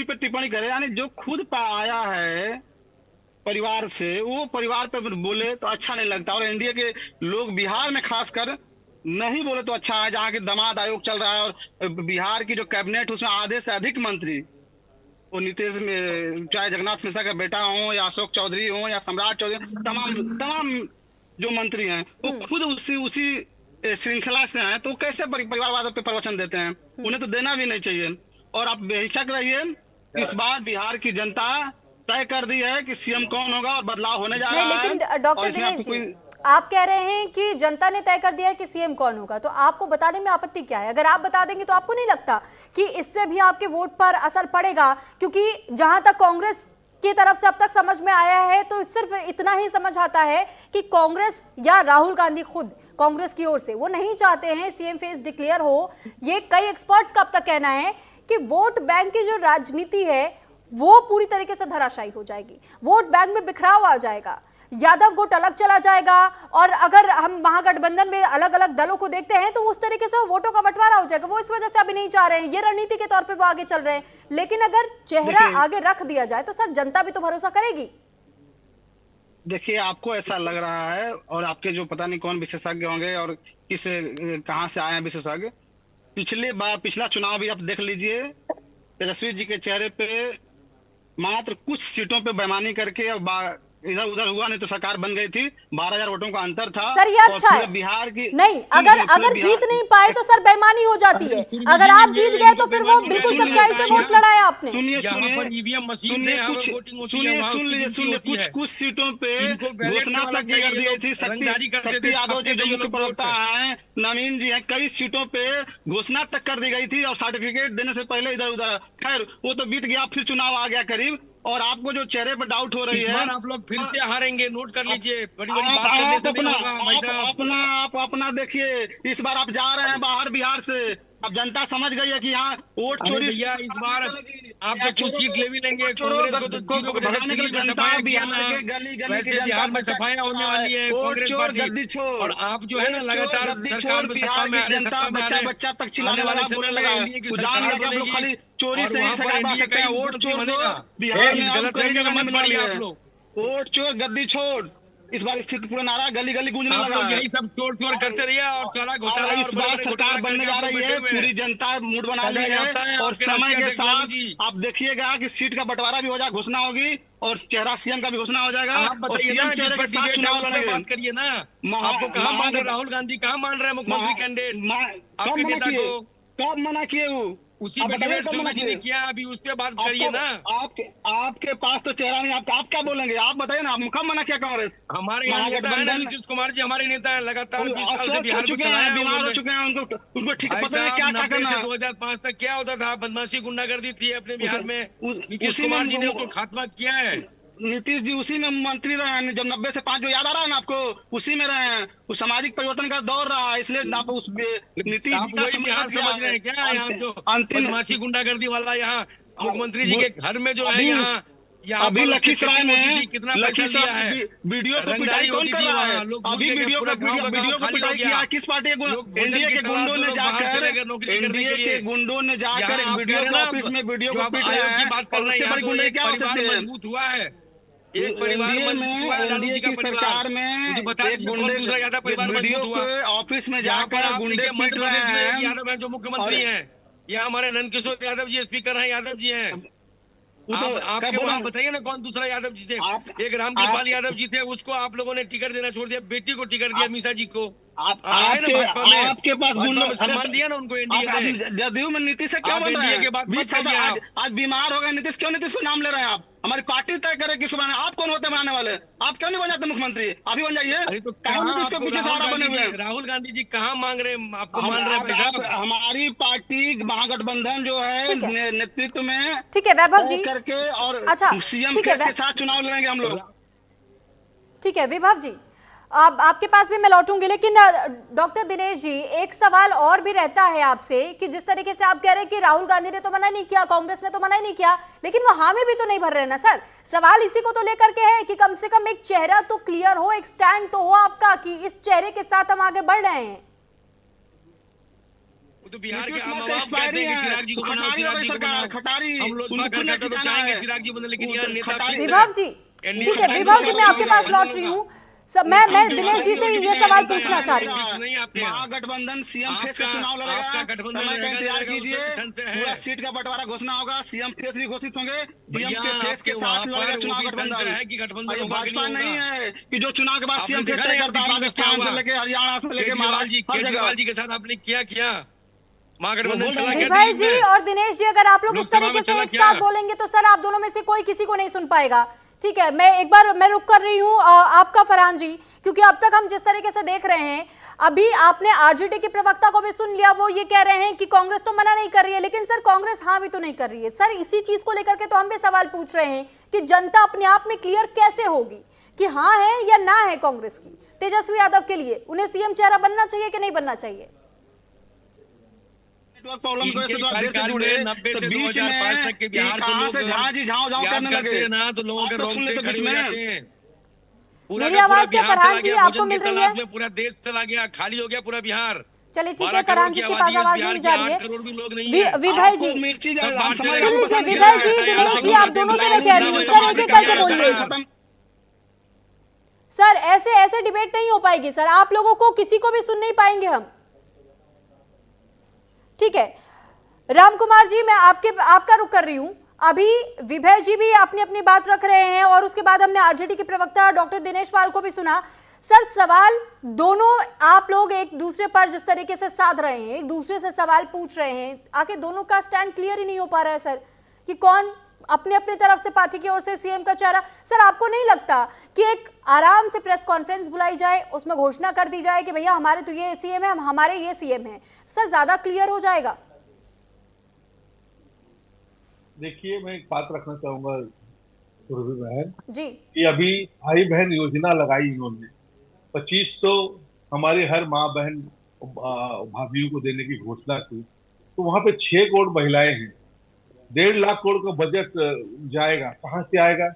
पे टिप्पणी करे, यानी जो खुद आया है परिवार से, वो परिवार पे बोले तो अच्छा नहीं लगता। और एनडीए के लोग बिहार में खासकर नहीं बोले तो अच्छा है, जहाँ के दामाद आयोग चल रहा है और बिहार की जो कैबिनेट उसमें आधे से अधिक मंत्री, वो नीतीश में चाहे जगन्नाथ मिश्रा का बेटा हो या अशोक चौधरी हो या सम्राट चौधरी, तमाम जो मंत्री हैं वो खुद उसी श्रृंखला से हैं। तो कैसे परिवारवाद पे प्रवचन देते हैं? उन्हें तो देना भी नहीं चाहिए। और आप बेहिचक रहिए, इस बार बिहार की जनता तय कर दी है कि सीएम कौन होगा और बदलाव होने जा रहा है। लेकिन डॉक्टर दिनेश जी, आप कह रहे हैं कि जनता ने तय कर दिया है कि सीएम कौन होगा, तो आपको बताने में आपत्ति क्या है? अगर आप बता देंगे तो आपको नहीं लगता कि इससे भी आपके वोट पर असर पड़ेगा? क्योंकि जहां तक कांग्रेस की तरफ से अब तक समझ में आया है, तो सिर्फ इतना ही समझ आता है कि कांग्रेस या राहुल गांधी खुद कांग्रेस की ओर से वो नहीं चाहते हैं सीएम फेस डिक्लेयर हो। ये कई एक्सपर्ट्स का अब तक कहना है कि वोट बैंक की जो राजनीति है वो पूरी तरीके से धराशायी हो जाएगी, वोट बैंक में बिखराव आ जाएगा। यादव गुट अलग चला जाएगा, और अगर हम महागठबंधन में अलग अलग दलों को देखते हैं तो उस तरीके से वोटों का बंटवारा हो जाएगा। वो इस वजह से अभी नहीं चाह रहे हैं, ये रणनीति के तौर पे वो आगे चल रहे हैं। लेकिन अगर चेहरा आगे रख दिया जाए तो सर जनता भी तो भरोसा करेगी। देखिए, आपको ऐसा लग रहा है, और आपके जो पता नहीं कौन विशेषज्ञ होंगे और किस कहां से आए हैं विशेषज्ञ, पिछला चुनाव भी आप देख लीजिए, तेजस्वी जी के चेहरे पे मात्र कुछ सीटों पे बेईमानी करके इधर उधर हुआ, नहीं तो सरकार बन गई थी। 12,000 वोटों का अंतर था। सर ये अच्छा है, बिहार की नहीं, अगर जीत नहीं पाए तो सर बेईमानी हो जाती है। अगर आप जीत गए तो फिर वो बिल्कुल सच्चाई से वोट लड़ाया आपने। कुछ सीटों पे घोषणा तक कर दी गई थी। शक्ति यादव जी जो मुख्य प्रवक्ता है, नवीन जी है, कई सीटों पे घोषणा तक कर दी गई थी और सर्टिफिकेट देने से पहले इधर उधर। खैर वो तो बीत गया, फिर चुनाव आ गया करीब, और आपको जो चेहरे पर डाउट हो रही है, आप लोग फिर से हारेंगे, नोट कर लीजिए। बड़ी बड़ी बात करने से नहीं होगा भाई साहब। अपना देखिए, इस बार आप जा रहे हैं बाहर बिहार से, अब जनता समझ गई है कि यहाँ वोट चोरी। भैया इस बार आप तो कुछ सीट ले भी लेंगे, कांग्रेस को तो जीरो को भगाने के लिए जनता बिहार के गली गली की बिहार में सफाइयां होने वाली है कांग्रेस पार्टी। और आप जो है ना लगातार सरकार में सत्ता में आ रहे, सत्ता में आ रहे, बच्चा तक चिल्लाने वाला बोलने लगा है, आप लोग खाली चोरी से ही सरकार बना सकते हैं। वोट चोर बिहार में गलत रहेंगे तो मत मारिए आप लोग। वोट चोर गद्दी छोड़, इस बार स्थिति पूरा नारा गली गली गूंजने लगा है। यही सब चोर चोर करते रहिए और सारा घोटाला। इस बार सरकार बनने जा रही है, पूरी जनता मूड बना ली है, और समय के साथ आप देखिएगा कि सीट का बंटवारा भी हो जाएगा, घोषणा होगी, और चेहरा सीएम का भी घोषणा हो जाएगा। और सीएम चेहरे के साथ चुनाव लड़ेंगे। बात करिए ना, आपको कहाँ मान रहे राहुल गांधी, कहाँ मान रहे हैं मुख्यमंत्री कैंडिडेट आपके नेता को? कब मना किए वो? उसी पे डिबेट सुरभि जी ने किया, अभी उस पे बात करिए ना। आपके पास तो चेहरा नहीं, आप क्या बोलेंगे? आप बताइए ना, कब मना किया कांग्रेस? हमारे यहाँ नेता है नीतीश कुमार जी, हमारे नेता है, लगातार 20 साल से बिहार को चलाया है। बीमार हो चुके हैं, उनको ठीक पता है क्या करना है। 2005 तक क्या होता था, बदमाशी गुंडागर्दी थी अपने बिहार में, नीतीश कुमार जी ने उसको खात्मा किया है। नीतीश जी उसी में मंत्री रहे हैं, जब 90 से 5 जो याद आ रहा है ना आपको, उसी में रहे हैं। उस सामाजिक परिवर्तन का दौर रहा है, इसलिए आप उस नीतीश आप वही बिहार समझ रहे हैं क्या? यहाँ जो बदमाशी गुंडागर्दी वाला यहाँ मुख्यमंत्री जी के घर में जो है, यहाँ अभी लखीसराय में कितना पैसा दिया है, वीडियो को पिटाई कौन कर रहा है? अभी वीडियो को पिटाई किया किस पार्टी? एनडीए के गुंडों ने जाकर वीडियो के ऑफिस में वीडियो को पीट रहे हैं। उससे बड़ी गुंडे क्या हो सकते हैं? मजबूत हुआ है एक परिवार एनडीए की सरकार में एक गुंडे वीडियो के ऑफिस में जाकर गुंडे पीट रहे हैं। यादव है जो मुख्यमंत्री हैं, या हमारे नंदकिशोर यादव जी स्पीकर हैं, यादव जी हैं। आपके वहाँ बताइए ना कौन दूसरा यादव जी थे? एक रामकृपाल यादव जी थे, उसको आप लोगों ने टिकट देना छोड़ दिया, बेटी को टिकट दिया मीसा जी को। आपके पास गुंडों सम्मान दिया ना उनको एनडीए ने। जदयू में नीतीश से क्या बोल रहे हैं? आज बीमार हो गए नीतीश, क्यों नीतीश को नाम ले रहे हैं आप? हमारी पार्टी तय करे किसको बनाना। आप कौन होते बनाने वाले? आप क्यों नहीं बन जाते मुख्यमंत्री? अभी बन जाइए। नीतीश को पीछे सहारा बने हुए हैं। राहुल गांधी जी कहाँ मांग रहे हैं आपको? मान रहे हैं साहब? हमारी पार्टी महागठबंधन जो है नेतृत्व में, ठीक है वैभव जी करके, और अच्छा सीएम के साथ चुनाव लड़ेंगे हम लोग। ठीक है विभव जी, अब आपके पास भी मैं लौटूंगी, लेकिन डॉक्टर दिनेश जी एक सवाल और भी रहता है आपसे कि जिस तरीके से आप कह रहे हैं कि राहुल गांधी ने तो मना नहीं किया, कांग्रेस ने तो मना ही नहीं किया, लेकिन वो हामी भी तो नहीं भर रहे ना सर। सवाल इसी को तो लेकर के है कि कम से कम एक चेहरा तो क्लियर हो, एक स्टैंड तो हो आपका कि इस चेहरे के साथ हम आगे बढ़ रहे हैं। तो बिहार के आम आवाम कहते हैं कि चिराग जी को बनाओ, चिराग जी को बनाओ, हम लोग तो चाहेंगे चिराग जी बने, लेकिन यहाँ नेता विभव जी, ठीक है विभव जी, मैं आपके पास लौट रही हूँ। मैं दिनेश जी से ये सवाल पूछना चाह रही हूँ। महागठबंधन सीएम फेस का चुनाव लड़ेगा, समय का इंतजार कीजिए, पूरा सीट का बंटवारा घोषणा होगा, सीएम फेस भी घोषित होंगे, सीएम के फेस के साथ लड़ेगा चुनाव गठबंधन। भाजपा नहीं है कि जो चुनाव के बाद सीएम फेस तय करता है, राजस्थान से लेके हरियाणा से लेके महाराष्ट्र, केजरीवाल जी के साथ आपने किया विभव जी और दिनेश जी, अगर आप लोग इस तरीके से एक साथ बोलेंगे तो सर आप दोनों में से कोई किसी को नहीं सुन पाएगा। ठीक है, मैं रुक कर रही हूँ आपका फरहान जी, क्योंकि अब तक हम जिस तरीके से देख रहे हैं, अभी आपने आरजेडी के प्रवक्ता को भी सुन लिया, वो ये कह रहे हैं कि कांग्रेस तो मना नहीं कर रही है, लेकिन सर कांग्रेस हाँ भी तो नहीं कर रही है। सर इसी चीज को लेकर के तो हम भी सवाल पूछ रहे हैं कि जनता अपने आप में क्लियर कैसे होगी कि हाँ है या ना है कांग्रेस की तेजस्वी यादव के लिए? उन्हें सीएम चेहरा बनना चाहिए कि नहीं बनना चाहिए? प्रॉब्लम को देर से जुड़े, 90 से बीच 2005 तक के बिहार को लोग झाँझी झाँव करने लगे ना, तो लोगों के रोंगटे खड़े हो जाते हैं। पूरा मेरी का पूरा आवाज क्या बिहार फरहान चला जी गया, आपको भोजन मिल की रही तलाश है? में पूरा देश चला गया, खाली हो गया पूरा बिहार। चलिए ठीक 12 है, करोड़ फरहान जी की के आबादी पास है, आवाज बिहार नहीं के जा रही 8 है। करोड़ भी लोग नहीं है। विभय जी आपको मिर्ची सब बाहर समझ चले रहे सुन हैं, लीजिए, बताने के विभय लिए जी, है। दिनेश जी, आप आप दोनों से मैं लोग कह रही हूँ सर, एक एक करके बोलिए। सर ऐसे ऐसे डिबेट नहीं हो पाएगी सर, आप लोगों को किसी को भी सुन नहीं पाएंगे हम। ठीक है राम कुमार जी, मैं आपका रुख कर रही हूं। अभी विभय जी भी अपनी अपनी बात रख रहे हैं और उसके बाद हमने आरजेडी के प्रवक्ता डॉक्टर दिनेश पाल को भी सुना। सर सवाल दोनों आप लोग एक दूसरे पर जिस तरीके से साध रहे हैं, एक दूसरे से सवाल पूछ रहे हैं, आके दोनों का स्टैंड क्लियर ही नहीं हो पा रहा है सर, कि कौन अपने अपने तरफ से पार्टी की ओर से सीएम का चेहरा। सर आपको नहीं लगता कि एक आराम से प्रेस कॉन्फ्रेंस बुलाई जाए, उसमें घोषणा कर दी जाए कि भैया हमारे तो ये सीएम है, हमारे ये सीएम है, सर ज्यादा क्लियर हो जाएगा? देखिए, मैं एक बात रखना चाहूंगा सुरभि बहन जी, कि अभी भाई बहन योजना लगाई इन्होंने 2500 हमारी हर माँ बहन भाभीियों को देने की घोषणा की, तो वहां पे 6 करोड़ महिलाएं हैं, 1.5 लाख करोड़ का बजट जाएगा, कहाँ से आएगा?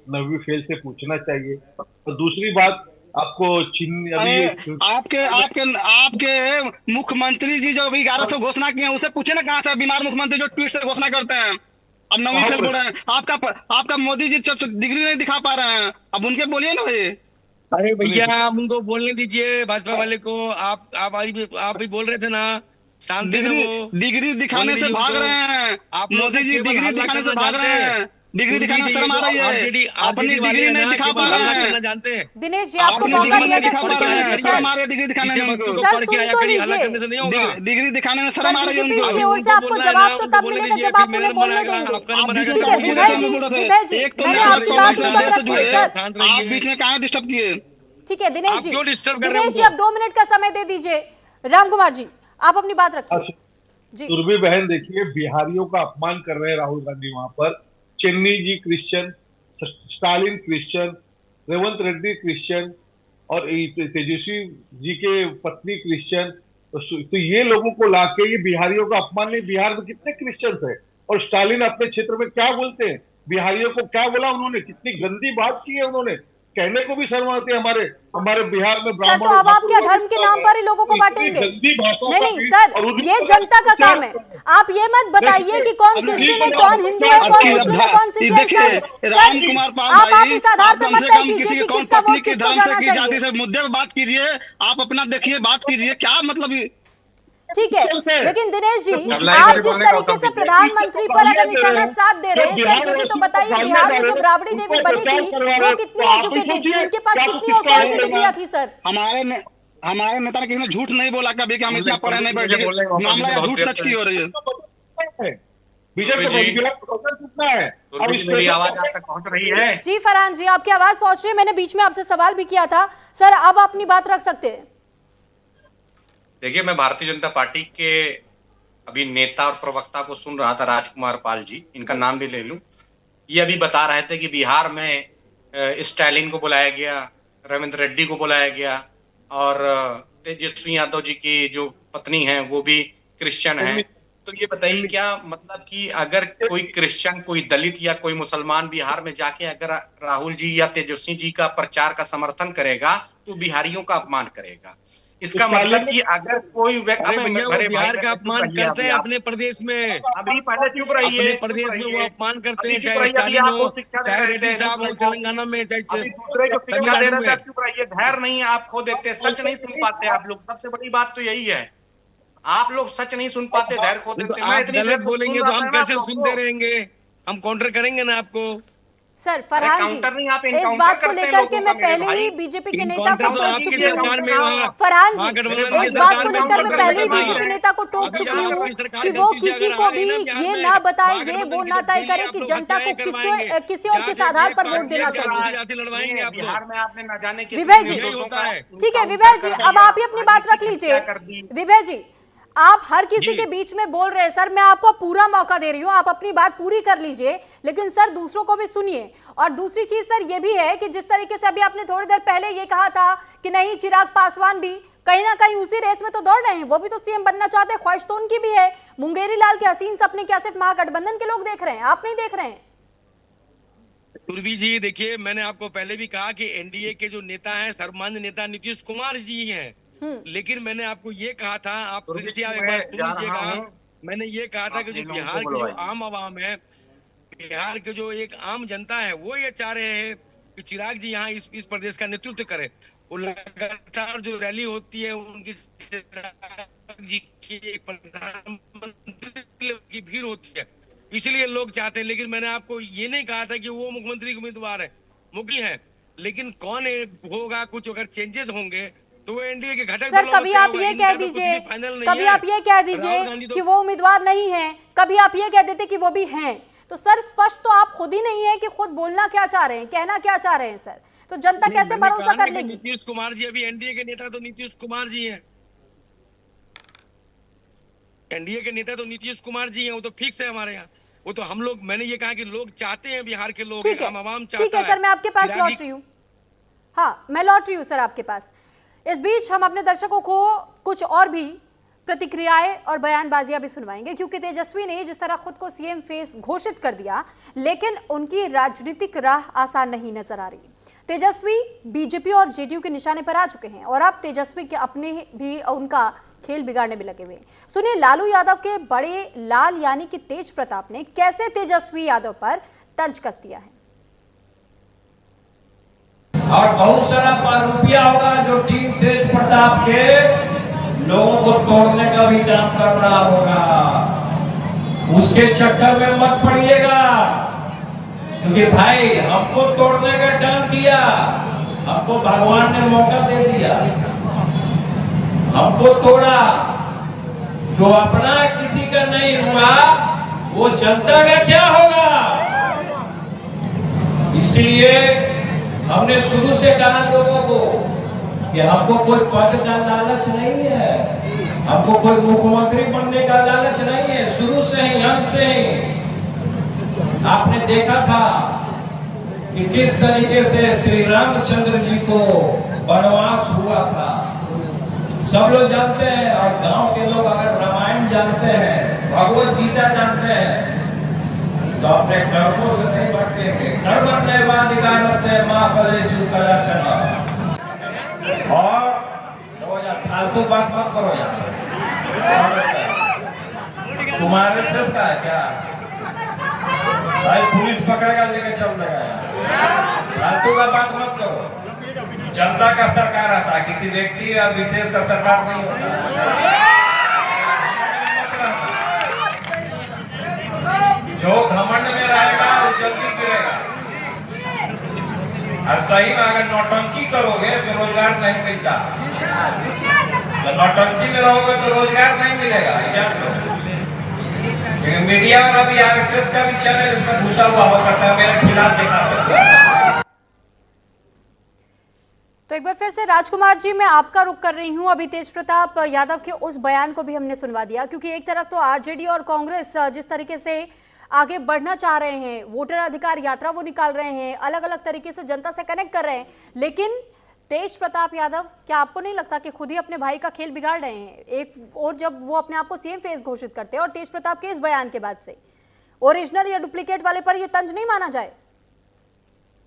नवी फेल से पूछना चाहिए। और दूसरी बात, आपको चीन अभी आपके आपके आपके मुख्यमंत्री जी जो अभी 1100 घोषणा किए हैं, उसे पूछे ना कहाँ से बीमार मुख्यमंत्री जो ट्वीट से घोषणा करते हैं। अब नवी फेल बोल रहे हैं, आपका मोदी जी डिग्री नहीं दिखा पा रहे हैं, अब उनके बोलिए ना भाई। अरे भैया आप उनको बोलने दीजिए, भाजपा वाले को। आप भी बोल रहे थे ना, शांति से वो डिग्री दिखाने से भाग रहे हैं। आप मोदी जी डिग्री दिखाने से भाग रहे हैं, डिग्री दिखाने में शर्म आ रही है, अपनी डिग्री नहीं दिखा पा रहे हैं। दिनेश जी आपको मौका दिया था, सुन तो लीजिए सर। शर्म आ रही है डिग्री दिखाने में उनको। सर सुन तो लीजिए, डिग्री दिखाने में शर्म आ रही है बीजेपी की उनको। ओर से आपको जवाब तो तब मिलेगा जब आप उन्हें बोलने देंगे। ठीक है विभय जी, मैंने आपकी बात सुन तक रखी है सर, आप बीच में कहाँ डिस्टर्ब किए? ठीक है दिनेश जी, क्यों डिस्टर्ब कर रहे हैं दिनेश जी अब 2 मिनट का समय दे दीजिए। राम कुमार जी आप अपनी बात रखिए जी। सुरभि बहन देखिए, बिहारियों का अपमान कर रहे हैं राहुल गांधी वहां पर। Channi ji Christian, Stalin Christian, Revanth Reddy Christian और तेजस्वी जी के पत्नी क्रिश्चियन, तो ये लोगों को लाके ये बिहारियों का अपमान नहीं। बिहार में कितने क्रिश्चियंस है? और स्टालिन अपने क्षेत्र में क्या बोलते हैं, बिहारियों को क्या बोला उन्होंने, कितनी गंदी बात की है उन्होंने, कहने को भी शर्म आती है। हमारे बिहार में सर तो अब आप क्या धर्म के नाम पर ही लोगों को बांटेंगे? नहीं सर, ये जनता का काम है, आप ये मत बताइए कि कौन क्रिश्चियन है, कौन हिंदू है, कौन मुस्लिम है, कौन सिख है। देखिए राम कुमार पाल आप भाई, इस आधार पर मत तय कीजिए किसी कि कौन किसका पत्नी वोट के किसको धर्म से जाना की जाति चाहिए। से मुद्दे पर बात कीजिए, आप अपना देखिए, बात कीजिए, क्या मतलब ठीक है, लेकिन दिनेश जी आप जिस तरीके से प्रधानमंत्री पर अगर निशाना साध दे रहे हैं सर, ये भी तो बताइए बिहार में जब राबड़ी देवी बनी थी वो कितनी एजुकेटेड थी, उनके पास कितनी और कौन सी डिग्रियां थी सर? हमारे नेता ने किसी ने झूठ नहीं बोला कभी कि हम इतना पढ़े नहीं बैठे, मामला या झूठ सच की हो रही है। बीजेपी आवाज आप तक पहुंच रही है? जी फरहान जी आपकी आवाज पहुंच रही है, मैंने बीच में आपसे सवाल भी किया था सर, अब अपनी बात रख सकते हैं। देखिए, मैं भारतीय जनता पार्टी के अभी नेता और प्रवक्ता को सुन रहा था, राजकुमार पाल जी, इनका नाम भी ले लूं। ये अभी बता रहे थे कि बिहार में स्टालिन को बुलाया गया, रविंद्र रेड्डी को बुलाया गया और तेजस्वी यादव जी की जो पत्नी है वो भी क्रिश्चियन है। तो ये बताइए क्या मतलब कि अगर कोई क्रिश्चियन, कोई दलित या कोई मुसलमान बिहार में जाके अगर राहुल जी या तेजस्वी जी का प्रचार का समर्थन करेगा तो बिहारियों का अपमान करेगा। इसका मतलब कि अगर कोई व्यक्ति बिहार का अपमान करते हैं अपने प्रदेश में, अभी पहले चुप रहिए, अपने प्रदेश में वो अपमान करते हैं, चाहे स्टालिन हो, चाहे रेड्डी साहब हो तेलंगाना में, चाहे दूसरे को शिक्षा दे रहे थे, चुप रहिए। धैर्य नहीं आप खो देते, सच नहीं सुन पाते आप लोग, सबसे बड़ी बात तो यही है, आप लोग सच नहीं सुन पाते, धैर्य खो देते। आप गलत बोलेंगे तो हम कैसे सुनते रहेंगे, हम काउंटर करेंगे ना आपको। सर फरहान जी इस बात को लेकर के मैं पहले ही बीजेपी के नेता को टोक चुकी हूँ। फरहान जी इस बात को लेकर मैं पहले ही बीजेपी नेता को टोक चुकी हूँ कि वो किसी को भी ये ना बताए, वो ना तय करे कि जनता को किसी और किस आधार पर वोट देना चाहिए। बिहार में आपने न जाने विभय जी ठीक है, विभय जी अब आप ही अपनी बात रख लीजिए। विभय जी आप हर किसी के बीच में बोल रहे हैं सर, मैं आपको पूरा मौका दे रही हूं, आप अपनी बात पूरी कर लीजिए, लेकिन सर दूसरों को भी सुनिए। और दूसरी चीज सर ये भी है कि जिस तरीके से अभी आपने थोड़ी देर पहले ये कहा था कि नहीं चिराग पासवान भी कहीं ना कहीं उसी रेस में तो दौड़ रहे हैं, वो भी तो सीएम बनना चाहते हैं, ख्वाहिश तो उनकी भी है। मुंगेरी लाल के हसीन सपने क्या सिर्फ महागठबंधन के लोग देख रहे हैं, आप नहीं देख रहे हैं? सुरभि जी देखिए, मैंने आपको पहले भी कहा कि एनडीए के जो नेता हैं सर्वमान्य नेता नीतीश कुमार जी हैं, लेकिन मैंने आपको ये कहा था, आप फिर से आप एक बार सुन लीजिएगा, मैंने ये कहा था कि जो बिहार की जो आम आवाम है, बिहार के जो एक आम जनता है, वो ये चाह रहे हैं कि चिराग जी यहाँ इस प्रदेश का नेतृत्व करें। वो लगातार जो रैली होती है उनकी जी की प्रधानमंत्री की भीड़ होती है, इसलिए लोग चाहते हैं। लेकिन मैंने आपको ये नहीं कहा था कि वो मुख्यमंत्री के उम्मीदवार है, मुखी है, लेकिन कौन होगा, कुछ अगर चेंजेस होंगे तो वो एनडीए के घटक सर कभी आप ये कह दीजिए, कभी आप ये कह दीजिए कि वो उम्मीदवार नहीं है, कभी आप ये कह देते कि वो भी हैं, तो सर स्पष्ट तो आप खुद ही नहीं है कि खुद बोलना क्या चाह रहे हैं, कहना क्या चाह रहे हैं सर, तो जनता कैसे भरोसा कर लेगी? नीतीश कुमार जी अभी एनडीए के नेता तो नीतीश कुमार जी हैं, एनडीए के नेता तो नीतीश कुमार जी हैं, वो तो फिक्स है हमारे यहाँ। वो तो हम लोग, मैंने ये कहा कि लोग चाहते हैं, बिहार के लोग, आम आवाम चाहता है। ठीक है सर, मैं आपके पास लौट रही हूँ। हाँ, मैं लौट रही हूँ सर आपके पास। इस बीच हम अपने दर्शकों को कुछ और भी प्रतिक्रियाएं और बयानबाजियां भी सुनवाएंगे, क्योंकि तेजस्वी ने जिस तरह खुद को सीएम फेस घोषित कर दिया, लेकिन उनकी राजनीतिक राह आसान नहीं नजर आ रही। तेजस्वी बीजेपी और जेडीयू के निशाने पर आ चुके हैं और अब तेजस्वी के अपने भी उनका खेल बिगाड़ने में लगे हुए हैं। सुनिए लालू यादव के बड़े लाल यानी कि तेज प्रताप ने कैसे तेजस्वी यादव पर तंज कस दिया है। और बहुत सारा रुपया होगा जो टीम तेज प्रताप के लोगों को तोड़ने का भी काम कर रहा होगा, उसके चक्कर में मत पड़िएगा, क्योंकि भाई हमको तोड़ने का काम किया, हमको भगवान ने मौका दे दिया, हमको तोड़ा, जो अपना किसी का नहीं हुआ वो जनता का क्या होगा। इसलिए हमने शुरू से कहा लोगों को कि हमको कोई पद का लालच नहीं है, हमको कोई मुख्यमंत्री बनने का लालच नहीं है। शुरू से ही, अंत से ही आपने देखा था कि किस तरीके से श्री रामचंद्र जी को वनवास हुआ था, सब लोग जानते हैं। और गांव के लोग अगर रामायण जानते हैं, भगवत गीता जानते हैं, तो अपने कर्मों से नहीं बढ़ते, कर्म से माँ फलेषु कदाचन। और फालतू बात मत करो यार, तुम्हारे से का है क्या भाई, पुलिस पकड़ेगा लेके चल देगा, फालतू का बात मत करो। जनता का सरकार आता है, किसी व्यक्ति या विशेष का सरकार नहीं होता। जो घमंड में रहेगा वो जल्दी गिरेगा, और सही में अगर नौटंकी करोगे तो रोजगार नहीं मिलता, तो नौटंकी में रहोगे तो रोजगार नहीं मिलेगा। मीडिया और अभी आरएसएस का भी चैनल इसमें घुसा हुआ हो सकता है, मेरे खिलाफ दिखा सकते हैं। तो एक बार फिर से राजकुमार जी, मैं आपका रुख कर रही हूं। अभी तेज प्रताप यादव के उस बयान को भी हमने सुनवा दिया, क्योंकि एक तरफ तो आरजेडी और कांग्रेस जिस तरीके से आगे बढ़ना चाह रहे हैं, वोटर अधिकार यात्रा वो निकाल रहे हैं, अलग अलग तरीके से जनता से कनेक्ट कर रहे हैं, लेकिन तेज प्रताप यादव, क्या आपको नहीं लगता कि खुद ही अपने भाई का खेल बिगाड़ रहे हैं? एक और जब वो अपने आप को सीएम फेस घोषित करते हैं और तेज प्रताप के इस बयान के बाद से ओरिजिनल या डुप्लीकेट वाले पर ये तंज नहीं माना जाए?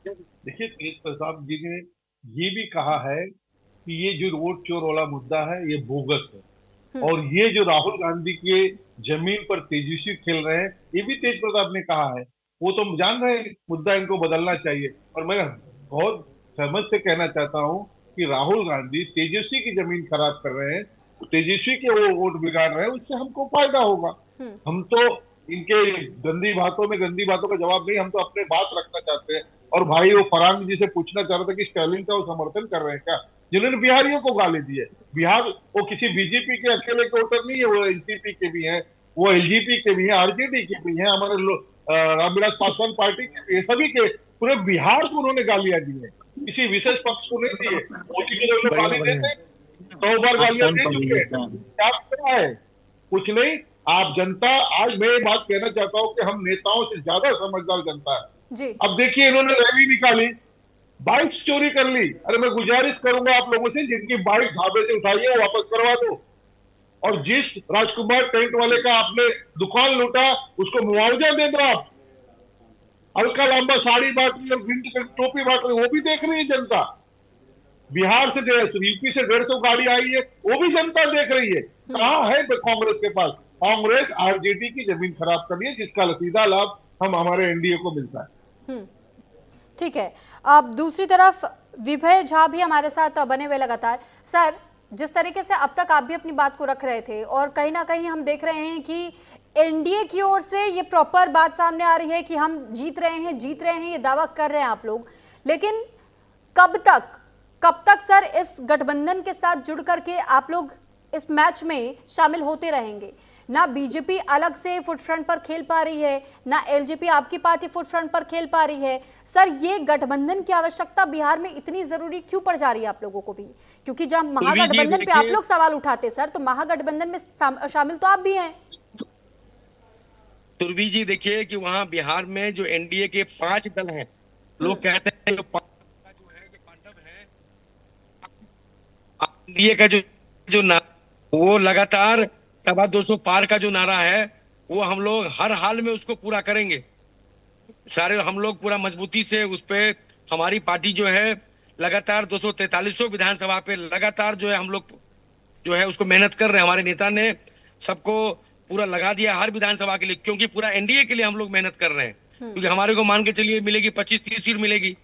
देखिए, तेज प्रताप जी ने ये भी कहा है कि ये जो वोट चोर वाला मुद्दा है ये बोगस है, और ये जो राहुल गांधी के जमीन पर तेजस्वी खेल रहे हैं, ये भी तेज प्रताप ने कहा है। वो तो जान रहे हैं मुद्दा इनको बदलना चाहिए। और मैं बहुत सहमत से कहना चाहता हूं कि राहुल गांधी तेजस्वी की जमीन खराब कर रहे हैं, तेजस्वी के वो वोट बिगाड़ रहे हैं, उससे हमको फायदा होगा। हम तो इनके गंदी बातों में गंदी बातों का जवाब नहीं, हम तो अपने बात रखना चाहते हैं। और भाई वो फरहान जी से पूछना चाह रहा था कि स्टालिन का वो समर्थन कर रहे हैं क्या, जिन्होंने बिहारियों को गाली दी है। बिहार वो किसी बीजेपी के अकेले के वोटर नहीं है, वो एनसीपी के भी हैं, वो एलजेपी के भी हैं, आरजेडी के भी हैं, हमारे रामविलास पासवान पार्टी के भी, सभी के, पूरे बिहार को उन्होंने गालियां दी है, किसी विशेष पक्ष को नहीं दी है। मोदी के जो गाली देते 100 बार गालियां दे चुके हैं, क्या करना है? कुछ नहीं। आप जनता, आज मैं ये बात कहना चाहता हूँ कि हम नेताओं से ज्यादा समझदार जनता है जी। अब देखिए, इन्होंने रैली निकाली, बाइक्स चोरी कर ली। अरे मैं गुजारिश करूंगा आप लोगों से, जिनकी बाइक ढाबे से उठाई है वापस करवा दो, और जिस राजकुमार टेंट वाले का आपने दुकान लूटा उसको मुआवजा दे दो। आप हल्का लंबा साड़ी बांट रही है, विंड की टोपी बांट रही है, वो भी देख रही है जनता। बिहार से यूपी से 150 गाड़ी आई है, वो भी जनता देख रही है। कहाँ है कांग्रेस के पास? कांग्रेस आरजेडी की जमीन खराब कर रही है, जिसका सीधा लाभ हम हमारे एनडीए को मिलता है। ठीक है। अब दूसरी तरफ विभय झा भी हमारे साथ बने हुए लगातार। सर, जिस तरीके से अब तक आप भी अपनी बात को रख रहे थे और कहीं ना कहीं हम देख रहे हैं कि एनडीए की ओर से ये प्रॉपर बात सामने आ रही है कि हम जीत रहे हैं, ये दावा कर रहे हैं आप लोग, लेकिन कब तक सर इस गठबंधन के साथ जुड़ करके आप लोग इस मैच में शामिल होते रहेंगे? ना बीजेपी अलग से फुट फ्रंट पर खेल पा रही है, ना एलजेपी आपकी पार्टी फुट फ्रंट पर खेल पा रही है। सर, ये गठबंधन की आवश्यकता बिहार में इतनी जरूरी क्यों पड़ जा रही है आप लोगों को भी? क्योंकि जब महागठबंधन पे आप लोग सवाल उठाते सर, तो महागठबंधन में शामिल तो आप भी हैं। सुरभि जी, देखिए कि वहाँ बिहार में जो एनडीए के 5 दल हैं, लोग कहते हैं जो पांडव है, एनडीए का जो वो लगातार 225 पार का जो नारा है, वो हम लोग हर हाल में उसको पूरा करेंगे। सारे हम लोग पूरा मजबूती से उस पे, हमारी पार्टी जो है लगातार 243 विधानसभा पे लगातार जो है हम लोग जो है उसको मेहनत कर रहे हैं। हमारे नेता ने सबको पूरा लगा दिया हर विधानसभा के लिए, क्योंकि पूरा एनडीए के लिए हम लोग मेहनत कर रहे हैं। क्योंकि हमारे को मान के चलिए मिलेगी 25-30 सीट मिलेगी,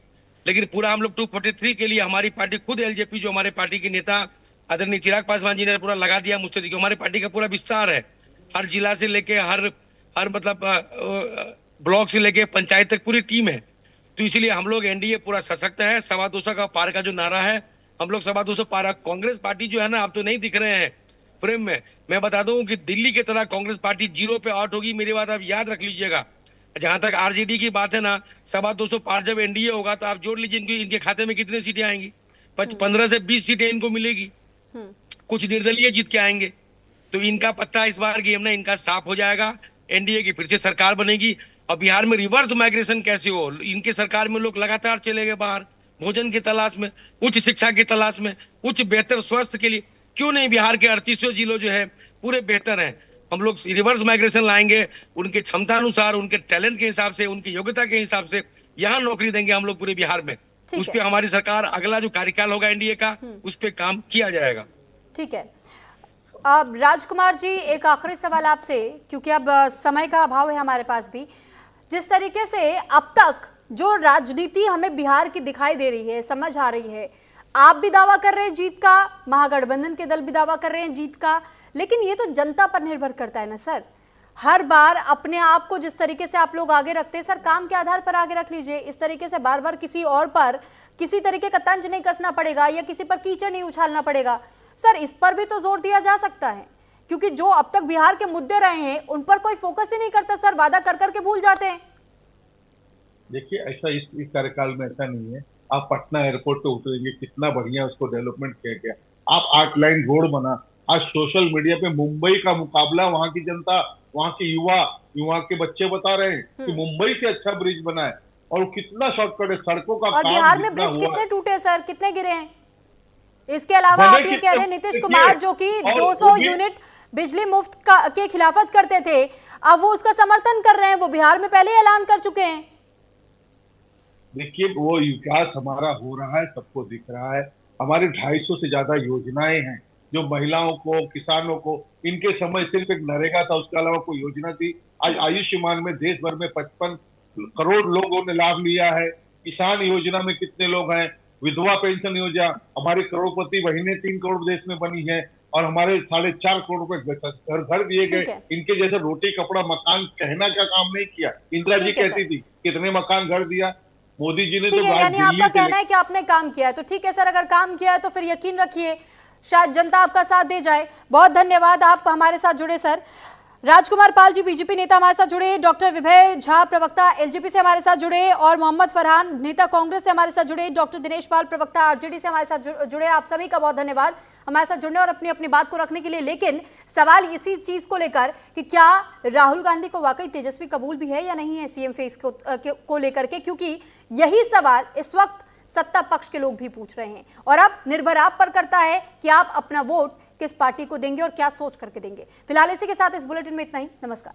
लेकिन पूरा हम लोग 243 के लिए हमारी पार्टी खुद एलजेपी, जो हमारे पार्टी के नेता आदरणीय चिराग पासवान जी ने पूरा लगा दिया मुझसे। देखिए हमारी पार्टी का पूरा विस्तार है, हर जिला से लेके हर मतलब ब्लॉक से लेके पंचायत तक पूरी टीम है। तो इसलिए हम लोग एनडीए पूरा सशक्त है। 225 का पार का जो नारा है, हम लोग 225 पार। कांग्रेस पार्टी जो है ना, आप तो नहीं दिख रहे हैं फ्रेम में। मैं बता दूं कि दिल्ली की तरह कांग्रेस पार्टी 0 पे आउट होगी। मेरी बात आप याद रख लीजिएगा। जहां तक आरजेडी की बात है ना, 225 पार जब एनडीए होगा तो आप जोड़ लीजिए इनके खाते में कितने सीटें आएंगी। 15 से 20 सीटें इनको मिलेगी, कुछ निर्दलीय जीत के आएंगे। तो इनका पत्ता इस बार गेम ना इनका साफ हो जाएगा। एनडीए की फिर से सरकार बनेगी। और बिहार में रिवर्स माइग्रेशन कैसे हो, इनके सरकार में लोग लगातार चले गए बाहर, भोजन की तलाश में, उच्च शिक्षा की तलाश में, उच्च बेहतर स्वास्थ्य के लिए। क्यों नहीं बिहार के 38 जिलों जो है पूरे बेहतर हैं। हम लोग रिवर्स माइग्रेशन लाएंगे, उनके क्षमता अनुसार, उनके टैलेंट के हिसाब से, उनकी योग्यता के हिसाब से यहाँ नौकरी देंगे हम लोग पूरे बिहार में। उस पर हमारी सरकार, अगला जो कार्यकाल होगा एनडीए का, उस पर काम किया जाएगा। ठीक है। अब राजकुमार जी, एक आखिरी सवाल आपसे, क्योंकि अब समय का अभाव है हमारे पास भी। जिस तरीके से अब तक जो राजनीति हमें बिहार की दिखाई दे रही है, समझ आ रही है, आप भी दावा कर रहे हैं जीत का, महागठबंधन के दल भी दावा कर रहे हैं जीत का, लेकिन ये तो जनता पर निर्भर करता है ना सर। हर बार अपने आप को जिस तरीके से आप लोग आगे रखते हैं सर, काम के आधार पर आगे रख लीजिए। इस तरीके से बार बार किसी और पर किसी तरीके का तंज नहीं कसना पड़ेगा या किसी पर कीचड़ नहीं उछालना पड़ेगा। सर, इस पर भी तो जोर दिया जा सकता है, क्योंकि जो अब तक बिहार के मुद्दे रहे हैं उन पर कोई फोकस ही नहीं करता सर, वादा कर करके भूल जाते हैं। देखिए, ऐसा इस कार्यकाल में ऐसा नहीं है। आप पटना एयरपोर्ट पे उतरेंगे, कितना बढ़िया उसको डेवलपमेंट किया गया। आप 8 लाइन रोड बना। आज सोशल मीडिया पे मुंबई का मुकाबला वहां की जनता, वहां के युवा के बच्चे बता रहे हैं कि मुंबई से अच्छा ब्रिज बना है। और कितना शॉर्टकट है, सड़कों का और काम बिहार में ब्रिज कितने टूटे सर, कितने गिरे हैं? इसके अलावा आप ये कह रहे हैं नीतीश कुमार जो कि 200 यूनिट बिजली मुफ्त के खिलाफत करते थे, अब वो उसका समर्थन कर रहे हैं। वो बिहार में पहले ऐलान कर चुके हैं। देखिए, वो विकास हमारा हो रहा है, सबको दिख रहा है। हमारे 250 से ज्यादा योजनाएं हैं जो महिलाओं को, किसानों को, इनके समय सिर्फ एक नरेगा था, उसके अलावा कोई योजना थी। आज आयुष्मान में देश भर में 55 करोड़ लोगों ने लाभ लिया है। किसान योजना में कितने लोग हैं, विधवा पेंशन योजना, हमारी करोड़पति बहनें 3 करोड़ देश में बनी है, और हमारे 4.5 करोड़ रुपए घर दिए गए। इनके जैसे रोटी कपड़ा मकान कहना का काम नहीं किया। इंदिरा जी कहती थी कितने मकान घर दिया, मोदी जी ने तो यानी आपका कहना है कि आपने काम किया है, तो ठीक है सर, अगर काम किया है तो फिर यकीन रखिए शायद जनता आपका साथ दे जाए। बहुत धन्यवाद, आप हमारे साथ जुड़े सर। राजकुमार पाल जी बीजेपी नेता हमारे साथ जुड़े, डॉक्टर विभय झा प्रवक्ता एलजेपी से हमारे साथ जुड़े, और मोहम्मद फरहान नेता कांग्रेस से हमारे साथ जुड़े, डॉक्टर दिनेश पाल प्रवक्ता आरजेडी से हमारे साथ जुड़े। आप सभी का बहुत धन्यवाद हमारे साथ जुड़ने और अपनी अपनी बात को रखने के लिए। लेकिन सवाल इसी चीज को लेकर कि क्या राहुल गांधी को वाकई तेजस्वी कबूल भी है या नहीं है सीएम फेस को लेकर के, क्योंकि यही सवाल इस वक्त सत्ता पक्ष के लोग भी पूछ रहे हैं। और अब निर्भर आप पर करता है कि आप अपना वोट किस पार्टी को देंगे और क्या सोच करके देंगे। फिलहाल इसी के साथ इस बुलेटिन में इतना ही। नमस्कार।